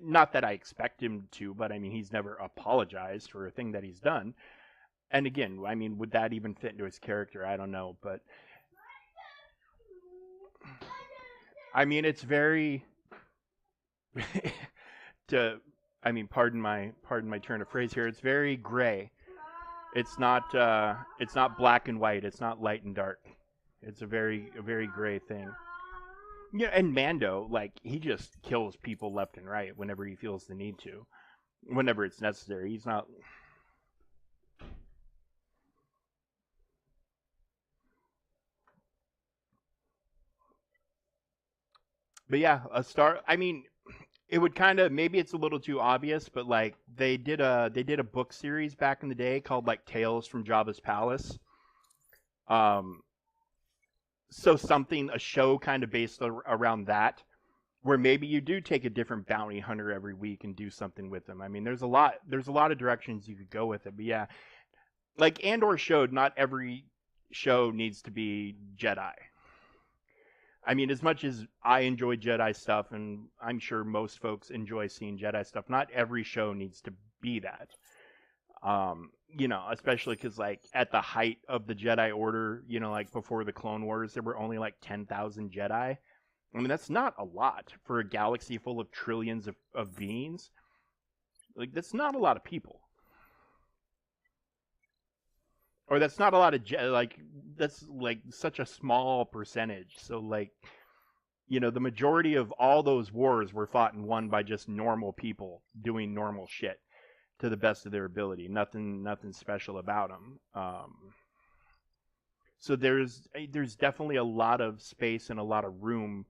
not that I expect him to, but I mean, he's never apologized for a thing that he's done. And again, I mean, would that even fit into his character? I don't know, but I mean, it's very to I mean, pardon my turn of phrase here. It's very gray. It's not black and white. It's not light and dark. It's a very gray thing. Yeah, and Mando, like, he just kills people left and right whenever he feels the need to, whenever it's necessary. He's not. But yeah, a star. I mean, it would kind of, maybe it's a little too obvious, but like they did a book series back in the day called like Tales from Jabba's Palace. Um, so something, a show kind of based around that, where maybe you do take a different bounty hunter every week and do something with them. I mean, there's a lot of directions you could go with it. But yeah, like Andor showed, not every show needs to be Jedi. I mean, as much as I enjoy Jedi stuff, and I'm sure most folks enjoy seeing Jedi stuff, not every show needs to be that. Especially because like at the height of the Jedi Order, like before the Clone Wars, there were only like 10,000 Jedi. I mean, that's not a lot for a galaxy full of trillions of beings. Like, that's not a lot of people. Or that's not a lot of, like, that's like such a small percentage. So, like, the majority of all those wars were fought and won by just normal people doing normal shit to the best of their ability. Nothing special about them. So there's definitely a lot of space and a lot of room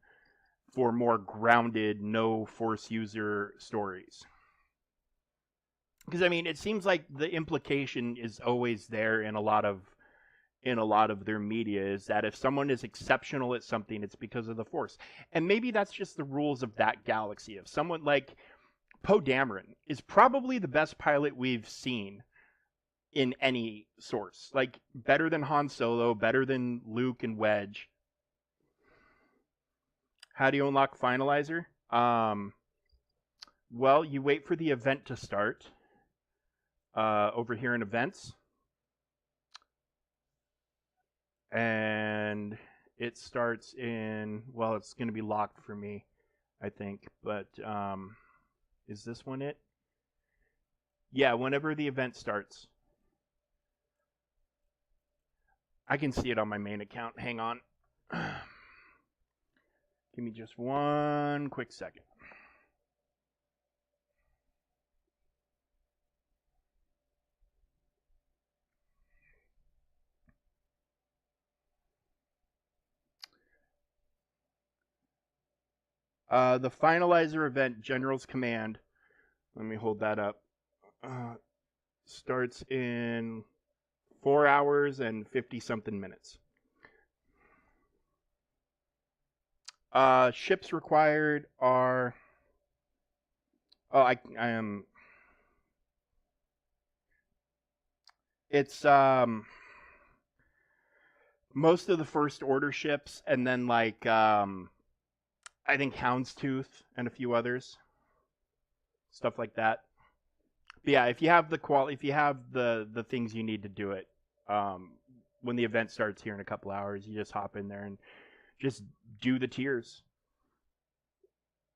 for more grounded, no force user stories. Because I mean, it seems like the implication is always there in a lot of their media is that if someone is exceptional at something, it's because of the force. And maybe that's just the rules of that galaxy. If someone like Poe Dameron is probably the best pilot we've seen in any source, like better than Han Solo, better than Luke and Wedge. How do you unlock Finalizer? Well, you wait for the event to start. Over here in events, and it starts in. Well, it's going to be locked for me, I think. But is this one it? Yeah, whenever the event starts. I can see it on my main account. Hang on. Give me just one quick second. The finalizer event, General's Command. Let me hold that up. Starts in 4 hours and 50 something minutes. Ships required are. Oh, I am. It's most of the first order ships, and then like I think Houndstooth and a few others, stuff like that. But yeah, if you have if you have the things you need to do it, when the event starts here in a couple hours, you just hop in there and just do the tiers.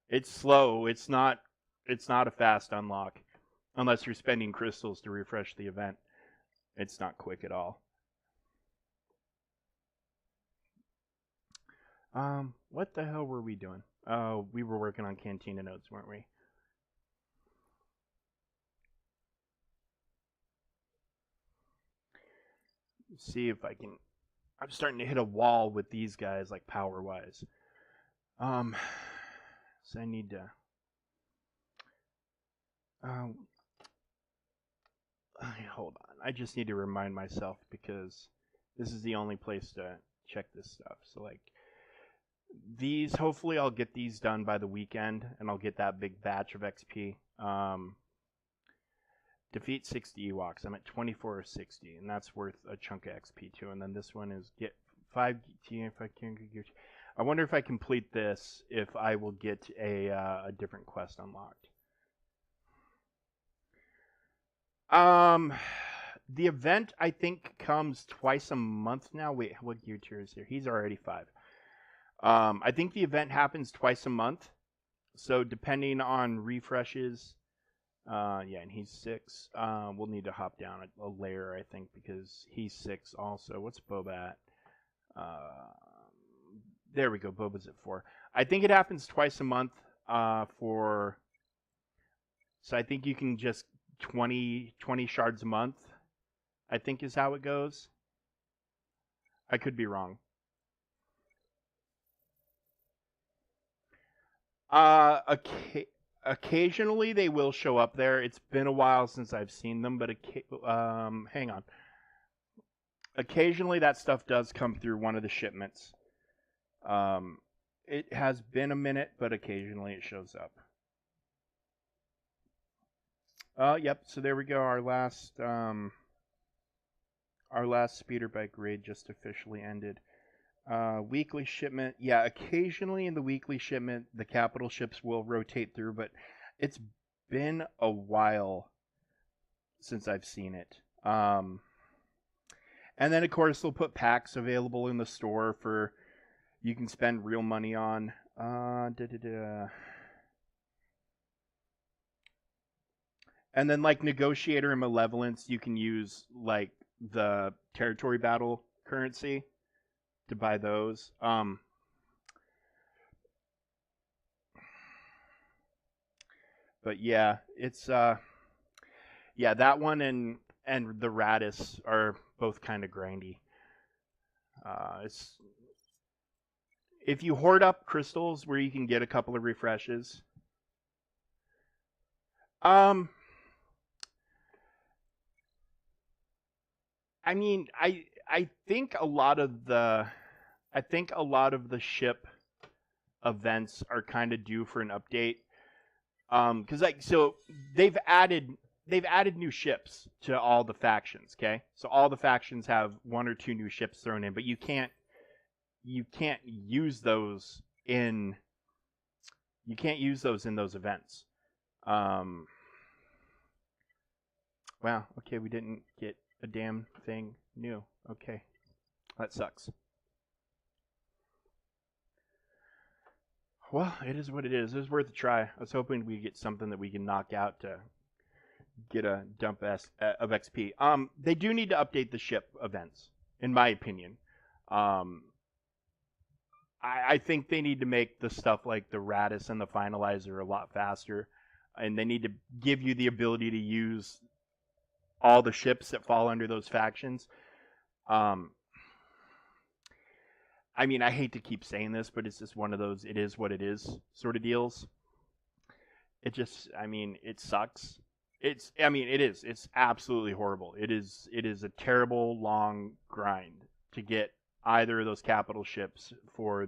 It's slow. It's not a fast unlock unless you're spending crystals to refresh the event. It's not quick at all. What the hell were we doing? Oh, we were working on Cantina notes, weren't we? Let's see if I can. I'm starting to hit a wall with these guys, like power wise. So I need to. Hold on. I just need to remind myself because this is the only place to check this stuff. So like these, hopefully I'll get these done by the weekend, and I'll get that big batch of XP. Defeat 60 Ewoks. I'm at 24 or 60, and that's worth a chunk of XP too. And then this one is get 5 T if I can get. I wonder if I complete this, if I will get a different quest unlocked. The event I think comes twice a month now. Wait, what gear tier is here? He's already 5. I think the event happens twice a month. So depending on refreshes, yeah, and he's 6. We'll need to hop down a layer, I think, because he's 6 also. What's Boba at? There we go. Boba's at 4. I think it happens twice a month. So I think you can just 20 shards a month, I think is how it goes. I could be wrong. Occasionally they will show up there. It's been a while since I've seen them, but hang on. Occasionally that stuff does come through one of the shipments. It has been a minute, but occasionally it shows up. Yep. So there we go. Our last speeder bike raid just officially ended. Weekly shipment. Yeah, occasionally in the weekly shipment, the capital ships will rotate through, but it's been a while since I've seen it. And then, of course, they'll put packs available in the store for you can spend real money on. And then, like, Negotiator and Malevolence, you can use, like, the territory battle currency to buy those. But yeah, it's yeah, that one and the Radis are both kind of grindy. It's if you hoard up crystals where you can get a couple of refreshes. I mean, I think a lot of the ship events are kind of due for an update. Because like so they've added new ships to all the factions. Okay, so all the factions have 1 or 2 new ships thrown in, but you can't use those in You can't use those in those events. Um, wow. Okay, we didn't get a damn thing new. Okay, that sucks. Well, it is what it is. It was worth a try. I was hoping we get something that we can knock out to get a dump of XP. They do need to update the ship events, in my opinion. Um, I think they need to make the stuff like the Radis and the Finalizer a lot faster, and they need to give you the ability to use all the ships that fall under those factions. Um, I mean, I hate to keep saying this, but it's just one of those "it is what it is" sort of deals. It just, I mean, it sucks. I mean, it is. It's absolutely horrible. It is. It is a terrible long grind to get either of those capital ships for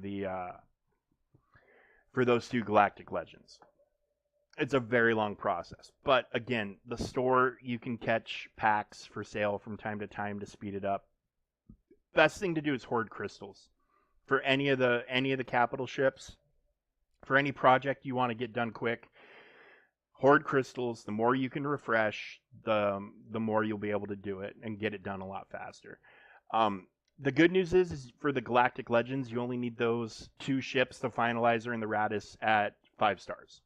those two Galactic Legends. It's a very long process. But again, the store, you can catch packs for sale from time to time to speed it up. Best thing to do is hoard crystals for any of the capital ships. For any project you want to get done quick, hoard crystals. The more you can refresh, the more you'll be able to do it and get it done a lot faster. The good news is for the Galactic Legends, you only need those two ships, the Finalizer and the Radis, at 5 stars.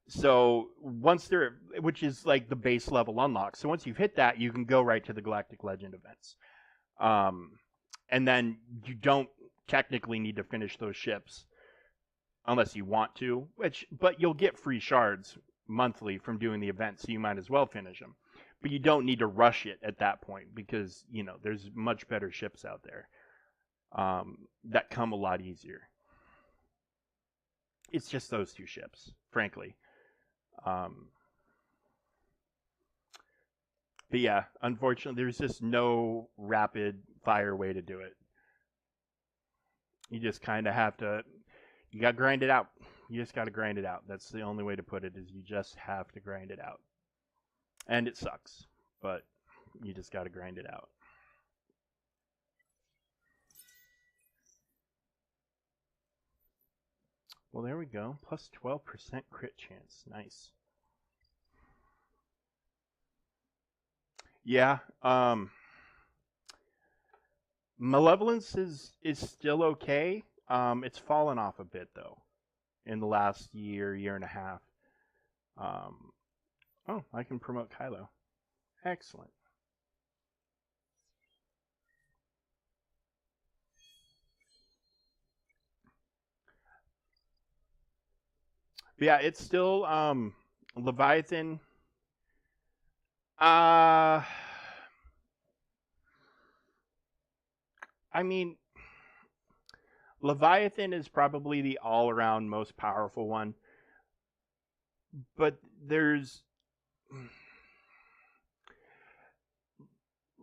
So once they're, which is like the base level unlock. So once you've hit that, you can go right to the Galactic Legend events. And then you don't technically need to finish those ships unless you want to, but you'll get free shards monthly from doing the event, so you might as well finish them. But you don't need to rush it at that point because, you know, there's much better ships out there that come a lot easier. It's just those two ships, frankly. But yeah, unfortunately, there's just no rapid fire way to do it. You just kind of have to, you got to grind it out. You just got to grind it out. That's the only way to put it, is you just have to grind it out. And it sucks, but you just got to grind it out. Well, there we go. Plus 12% crit chance. Nice. Yeah. Malevolence is still okay. It's fallen off a bit though in the last year and a half. Oh, I can promote Kylo. Excellent. But yeah, it's still Leviathan. I mean, Leviathan is probably the all-around most powerful one, but there's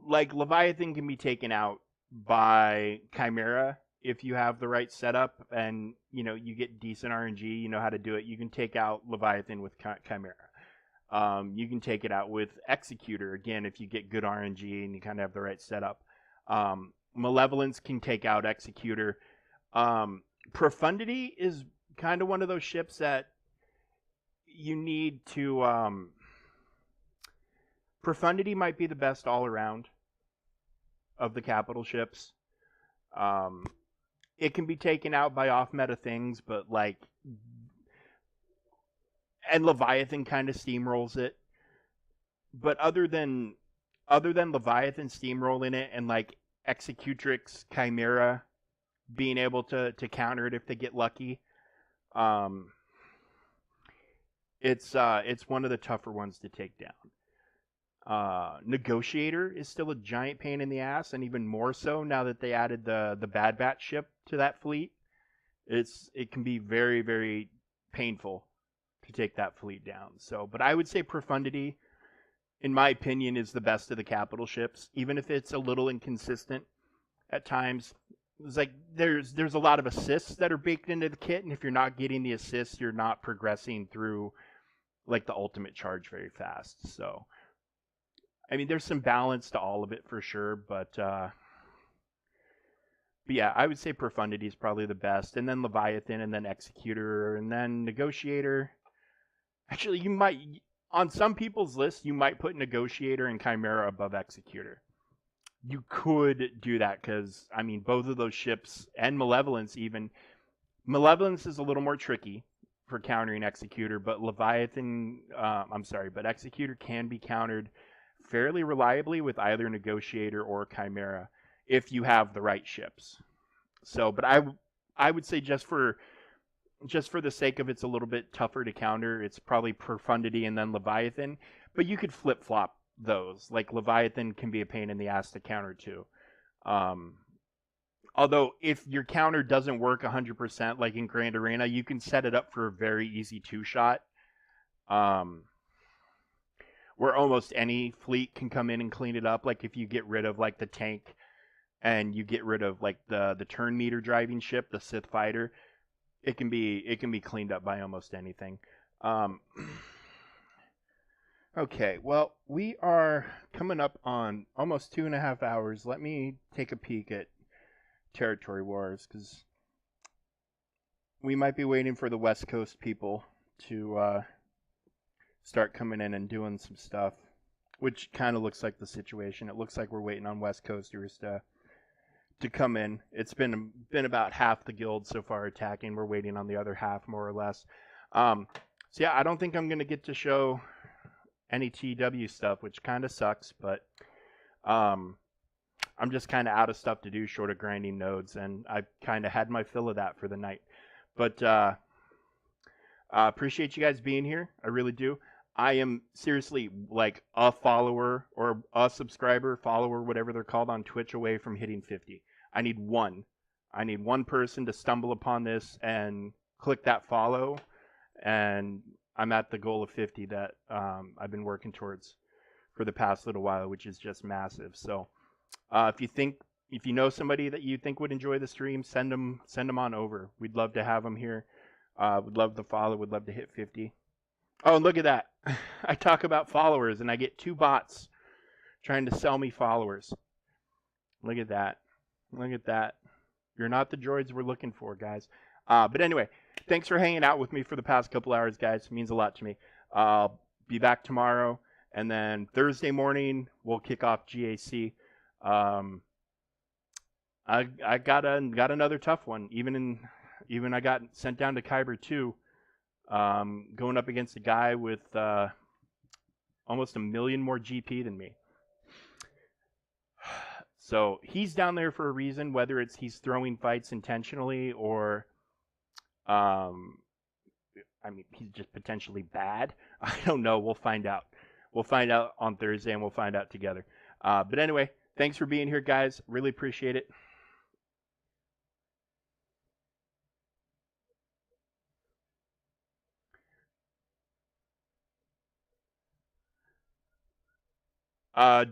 like Leviathan can be taken out by Chimera if you have the right setup and you know you get decent RNG, you know how to do it. You can take out Leviathan with Chimera. You can take it out with Executor again if you get good RNG and you kind of have the right setup. Malevolence can take out Executor. Profundity is kind of one of those ships that you need to. Profundity might be the best all around of the capital ships. It can be taken out by off meta things, but like, and Leviathan kind of steamrolls it. But other than Leviathan steamrolling it and like Executrix Chimera being able to counter it if they get lucky, it's one of the tougher ones to take down. Negotiator is still a giant pain in the ass, and even more so now that they added the Bad Batch ship to that fleet. It can be very, very painful to take that fleet down. So, but I would say Profundity, in my opinion, is the best of the capital ships, even if it's a little inconsistent at times. It's like there's a lot of assists that are baked into the kit, and if you're not getting the assists, you're not progressing through like the ultimate charge very fast. So, I mean, there's some balance to all of it for sure, but But yeah, I would say Profundity is probably the best, and then Leviathan, and then Executor, and then Negotiator. Actually, you might, on some people's lists, you might put Negotiator and Chimera above Executor. You could do that because, I mean, both of those ships, and Malevolence even. Malevolence is a little more tricky for countering Executor, but but Executor can be countered fairly reliably with either Negotiator or Chimera if you have the right ships. So, but I would say just for the sake of it's a little bit tougher to counter, it's probably Profundity and then Leviathan. But you could flip flop those. Like Leviathan can be a pain in the ass to counter too. Although if your counter doesn't work 100%, like in Grand Arena, you can set it up for a very easy 2-shot. Where almost any fleet can come in and clean it up. Like if you get rid of like the tank and you get rid of like the turn meter driving ship, the Sith fighter, it can be cleaned up by almost anything. Okay, well, we are coming up on almost 2.5 hours. Let me take a peek at Territory Wars, because we might be waiting for the West Coast people to start coming in and doing some stuff, which kind of looks like the situation. It looks like we're waiting on West Coasters to come in. It's been about half the guild so far attacking. We're waiting on the other half, more or less. So yeah, I don't think I'm going to get to show any TW stuff, which kind of sucks, but I'm just kind of out of stuff to do short of grinding nodes, and I kind of had my fill of that for the night. But appreciate you guys being here. I really do. I am seriously like a follower or a subscriber, follower, whatever they're called on Twitch away from hitting 50. I need one. I need one person to stumble upon this and click that follow, and I'm at the goal of 50 that I've been working towards for the past little while, which is just massive. So if you know somebody that you think would enjoy the stream, send them on over. We'd love to have them here. Would love to follow. Would love to hit 50. Oh, and look at that. I talk about followers, and I get 2 bots trying to sell me followers. Look at that. Look at that. You're not the droids we're looking for, guys. But anyway, thanks for hanging out with me for the past couple hours, guys. It means a lot to me. I'll be back tomorrow, and then Thursday morning we'll kick off GAC. I got another tough one. Even I got sent down to Kyber 2, going up against a guy with almost 1 million more GP than me. So he's down there for a reason, whether it's he's throwing fights intentionally or, he's just potentially bad. I don't know. We'll find out. We'll find out on Thursday, and we'll find out together. But anyway, thanks for being here, guys. Really appreciate it.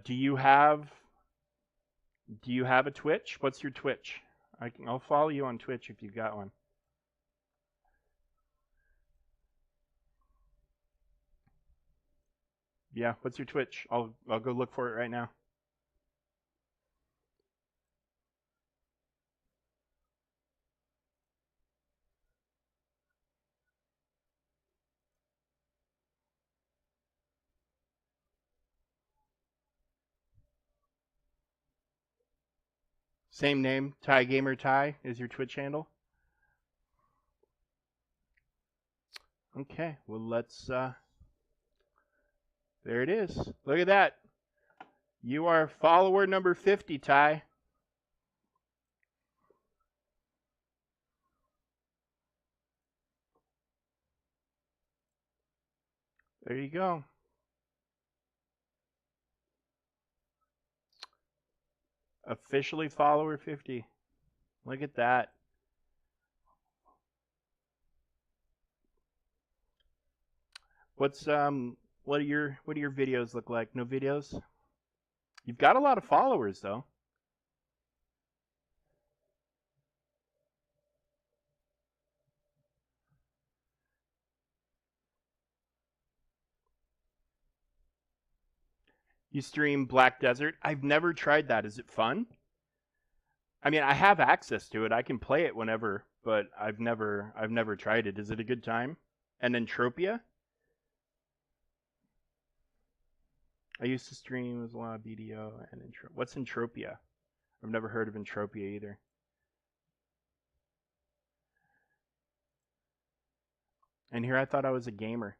Do you have a Twitch? What's your Twitch? I'll follow you on Twitch if you've got one. Yeah, what's your Twitch? I'll go look for it right now. Same name, Ty Gamer Ty is your Twitch handle. Okay, well let's there it is. Look at that. You are follower number 50, Ty. There you go. Officially follower 50. Look at that. What do your videos look like? No videos? You've got a lot of followers though. You stream Black Desert? I've never tried that. Is it fun? I mean, I have access to it. I can play it whenever, but I've never tried it. Is it a good time? And Entropia? I used to stream with a lot of BDO and What's Entropia? I've never heard of Entropia either. And here I thought I was a gamer.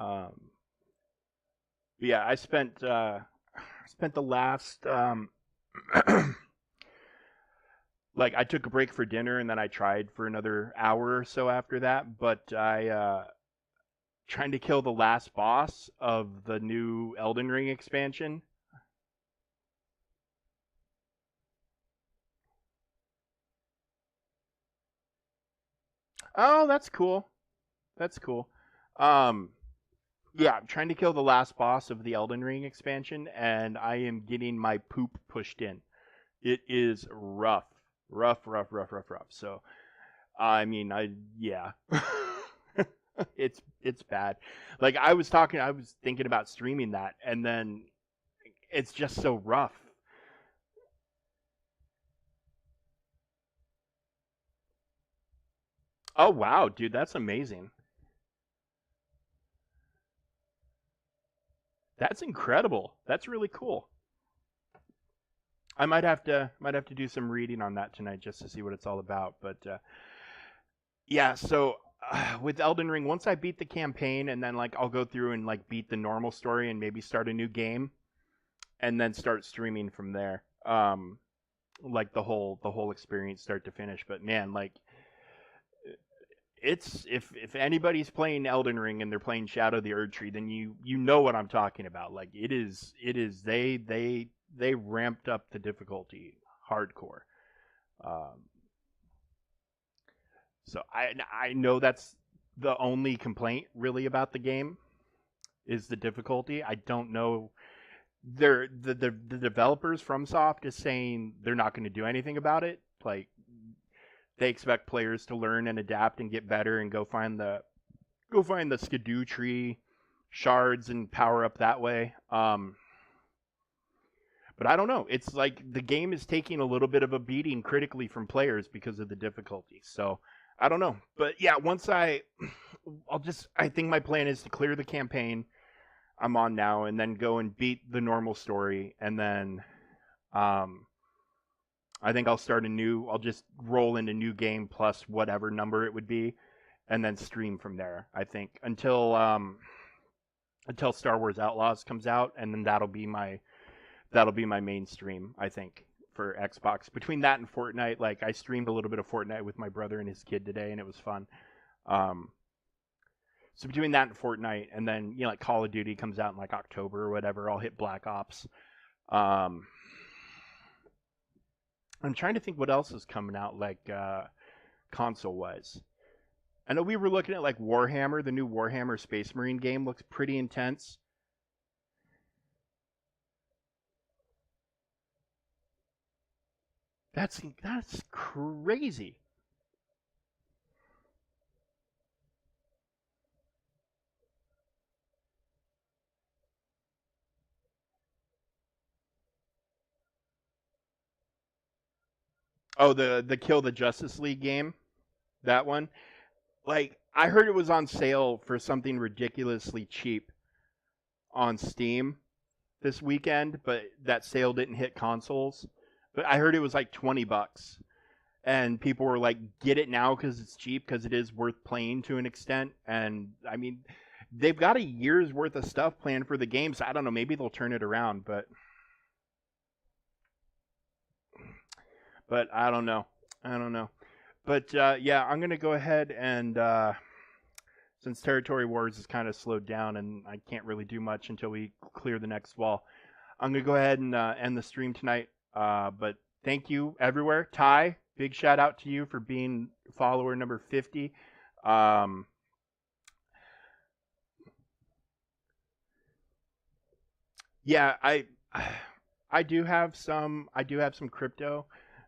Um, yeah, I spent the last like I took a break for dinner and then I tried for another hour or so after that, but I trying to kill the last boss of the new Elden Ring expansion. Oh, that's cool. That's cool. Um, yeah, I'm trying to kill the last boss of the Elden Ring expansion, and I am getting my poop pushed in. It is rough, rough, rough, rough, rough, rough. So, I mean, yeah, it's bad. Like I was thinking about streaming that, and then it's just so rough. Oh wow, dude, that's amazing. That's incredible. That's really cool. I might have to do some reading on that tonight just to see what it's all about. But yeah, so with Elden Ring, once I beat the campaign, and then like I'll go through and like beat the normal story and maybe start a new game, and then start streaming from there. Like the whole experience start to finish. But man, like it's if anybody's playing Elden Ring and they're playing Shadow of the Erd Tree, then you know what I'm talking about. Like it is they ramped up the difficulty hardcore. Um, so I know that's the only complaint really about the game is the difficulty. I don't know. The developers from Soft is saying they're not going to do anything about it. Like they expect players to learn and adapt and get better and go find the skidoo tree shards and power up that way. But I don't know. It's like the game is taking a little bit of a beating critically from players because of the difficulty. So I don't know. But yeah, once I think my plan is to clear the campaign I'm on now and then go and beat the normal story and then um I think I'll just roll in a new game plus whatever number it would be and then stream from there. I think until Star Wars Outlaws comes out and then that'll be my main stream, I think, for Xbox. Between that and Fortnite, like I streamed a little bit of Fortnite with my brother and his kid today and it was fun. Um so between that and Fortnite and then like Call of Duty comes out in like October or whatever, I'll hit Black Ops. Um I'm trying to think what else is coming out like console wise. I know we were looking at like Warhammer, the new Warhammer Space Marine game looks pretty intense. That's crazy. Oh, the Kill the Justice League game, that one. Like I heard it was on sale for something ridiculously cheap on Steam this weekend, but that sale didn't hit consoles. But I heard it was like $20, and people were like, "Get it now because it's cheap because it is worth playing to an extent." And I mean, they've got a year's worth of stuff planned for the game, so I don't know. Maybe they'll turn it around, but I don't know. I don't know. But yeah, I'm gonna go ahead and since Territory Wars is kind of slowed down and I can't really do much until we clear the next wall, I'm gonna go ahead and end the stream tonight. But thank you everywhere. Ty, big shout out to you for being follower number 50. Um, yeah, I do have some crypto.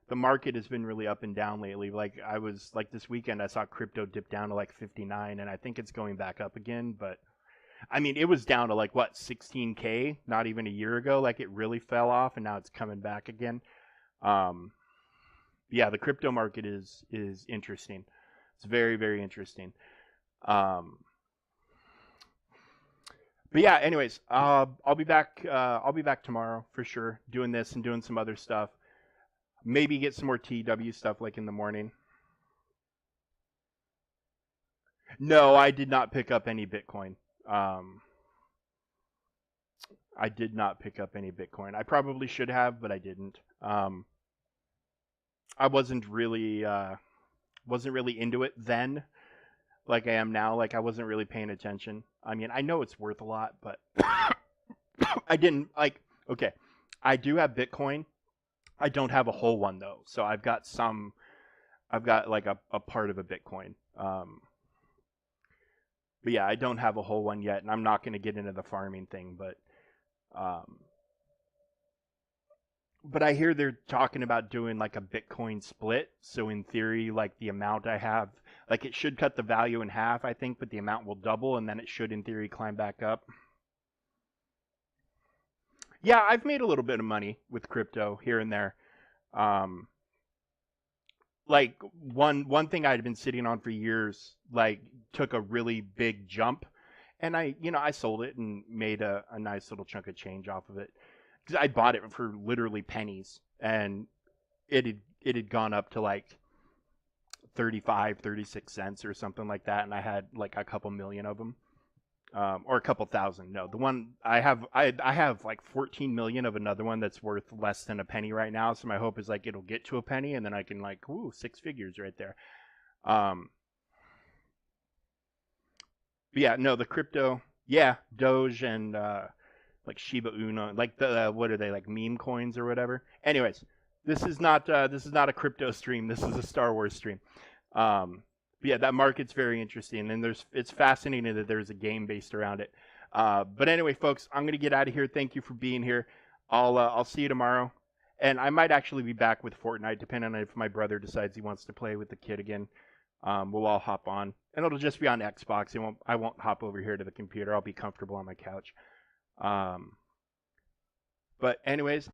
The market has been really up and down lately. Like I was like this weekend, I saw crypto dip down to like 59, and I think it's going back up again. But I mean, it was down to like what 16K not even a year ago. Like it really fell off, and now it's coming back again. Um, yeah, the crypto market is interesting. It's very, very interesting. Um, but yeah, anyways, I'll be back. I'll be back tomorrow for sure, doing this and doing some other stuff. Maybe get some more TW stuff like in the morning. No, I did not pick up any Bitcoin. Um, I did not pick up any Bitcoin. I probably should have, but I didn't. I wasn't really into it then, like I am now. Like I wasn't really paying attention. I mean, I know it's worth a lot, but I didn't like. Okay, I do have Bitcoin. I don't have a whole one though, so I've got some. I've got like a part of a Bitcoin. But yeah, I don't have a whole one yet, and I'm not going to get into the farming thing. Um, but I hear they're talking about doing like a Bitcoin split. So in theory, like the amount I have, like it should cut the value in half, I think, but the amount will double, and then it should, in theory, climb back up. Yeah, I've made a little bit of money with crypto here and there. Um, like one thing I'd been sitting on for years, like took a really big jump, and I sold it and made a nice little chunk of change off of it. Because I bought it for literally pennies, and it had gone up to like 35, 36 cents or something like that, and I had like a couple million of them. Or a couple thousand. No, the one I have like 14 million of another one that's worth less than a penny right now. So my hope is like it'll get to a penny, and then I can like, ooh, six figures right there. Um, but yeah, no, the crypto, yeah, Doge and like Shiba Inu, like the what are they, like meme coins or whatever. Anyways, this is not a crypto stream. This is a Star Wars stream. Um, but yeah, that market's very interesting, and it's fascinating that there's a game based around it. But anyway, folks, I'm gonna get out of here. Thank you for being here. I'll see you tomorrow, and I might actually be back with Fortnite, depending on if my brother decides he wants to play with the kid again. We'll all hop on, and it'll just be on Xbox. I won't hop over here to the computer. I'll be comfortable on my couch. Um, but anyways,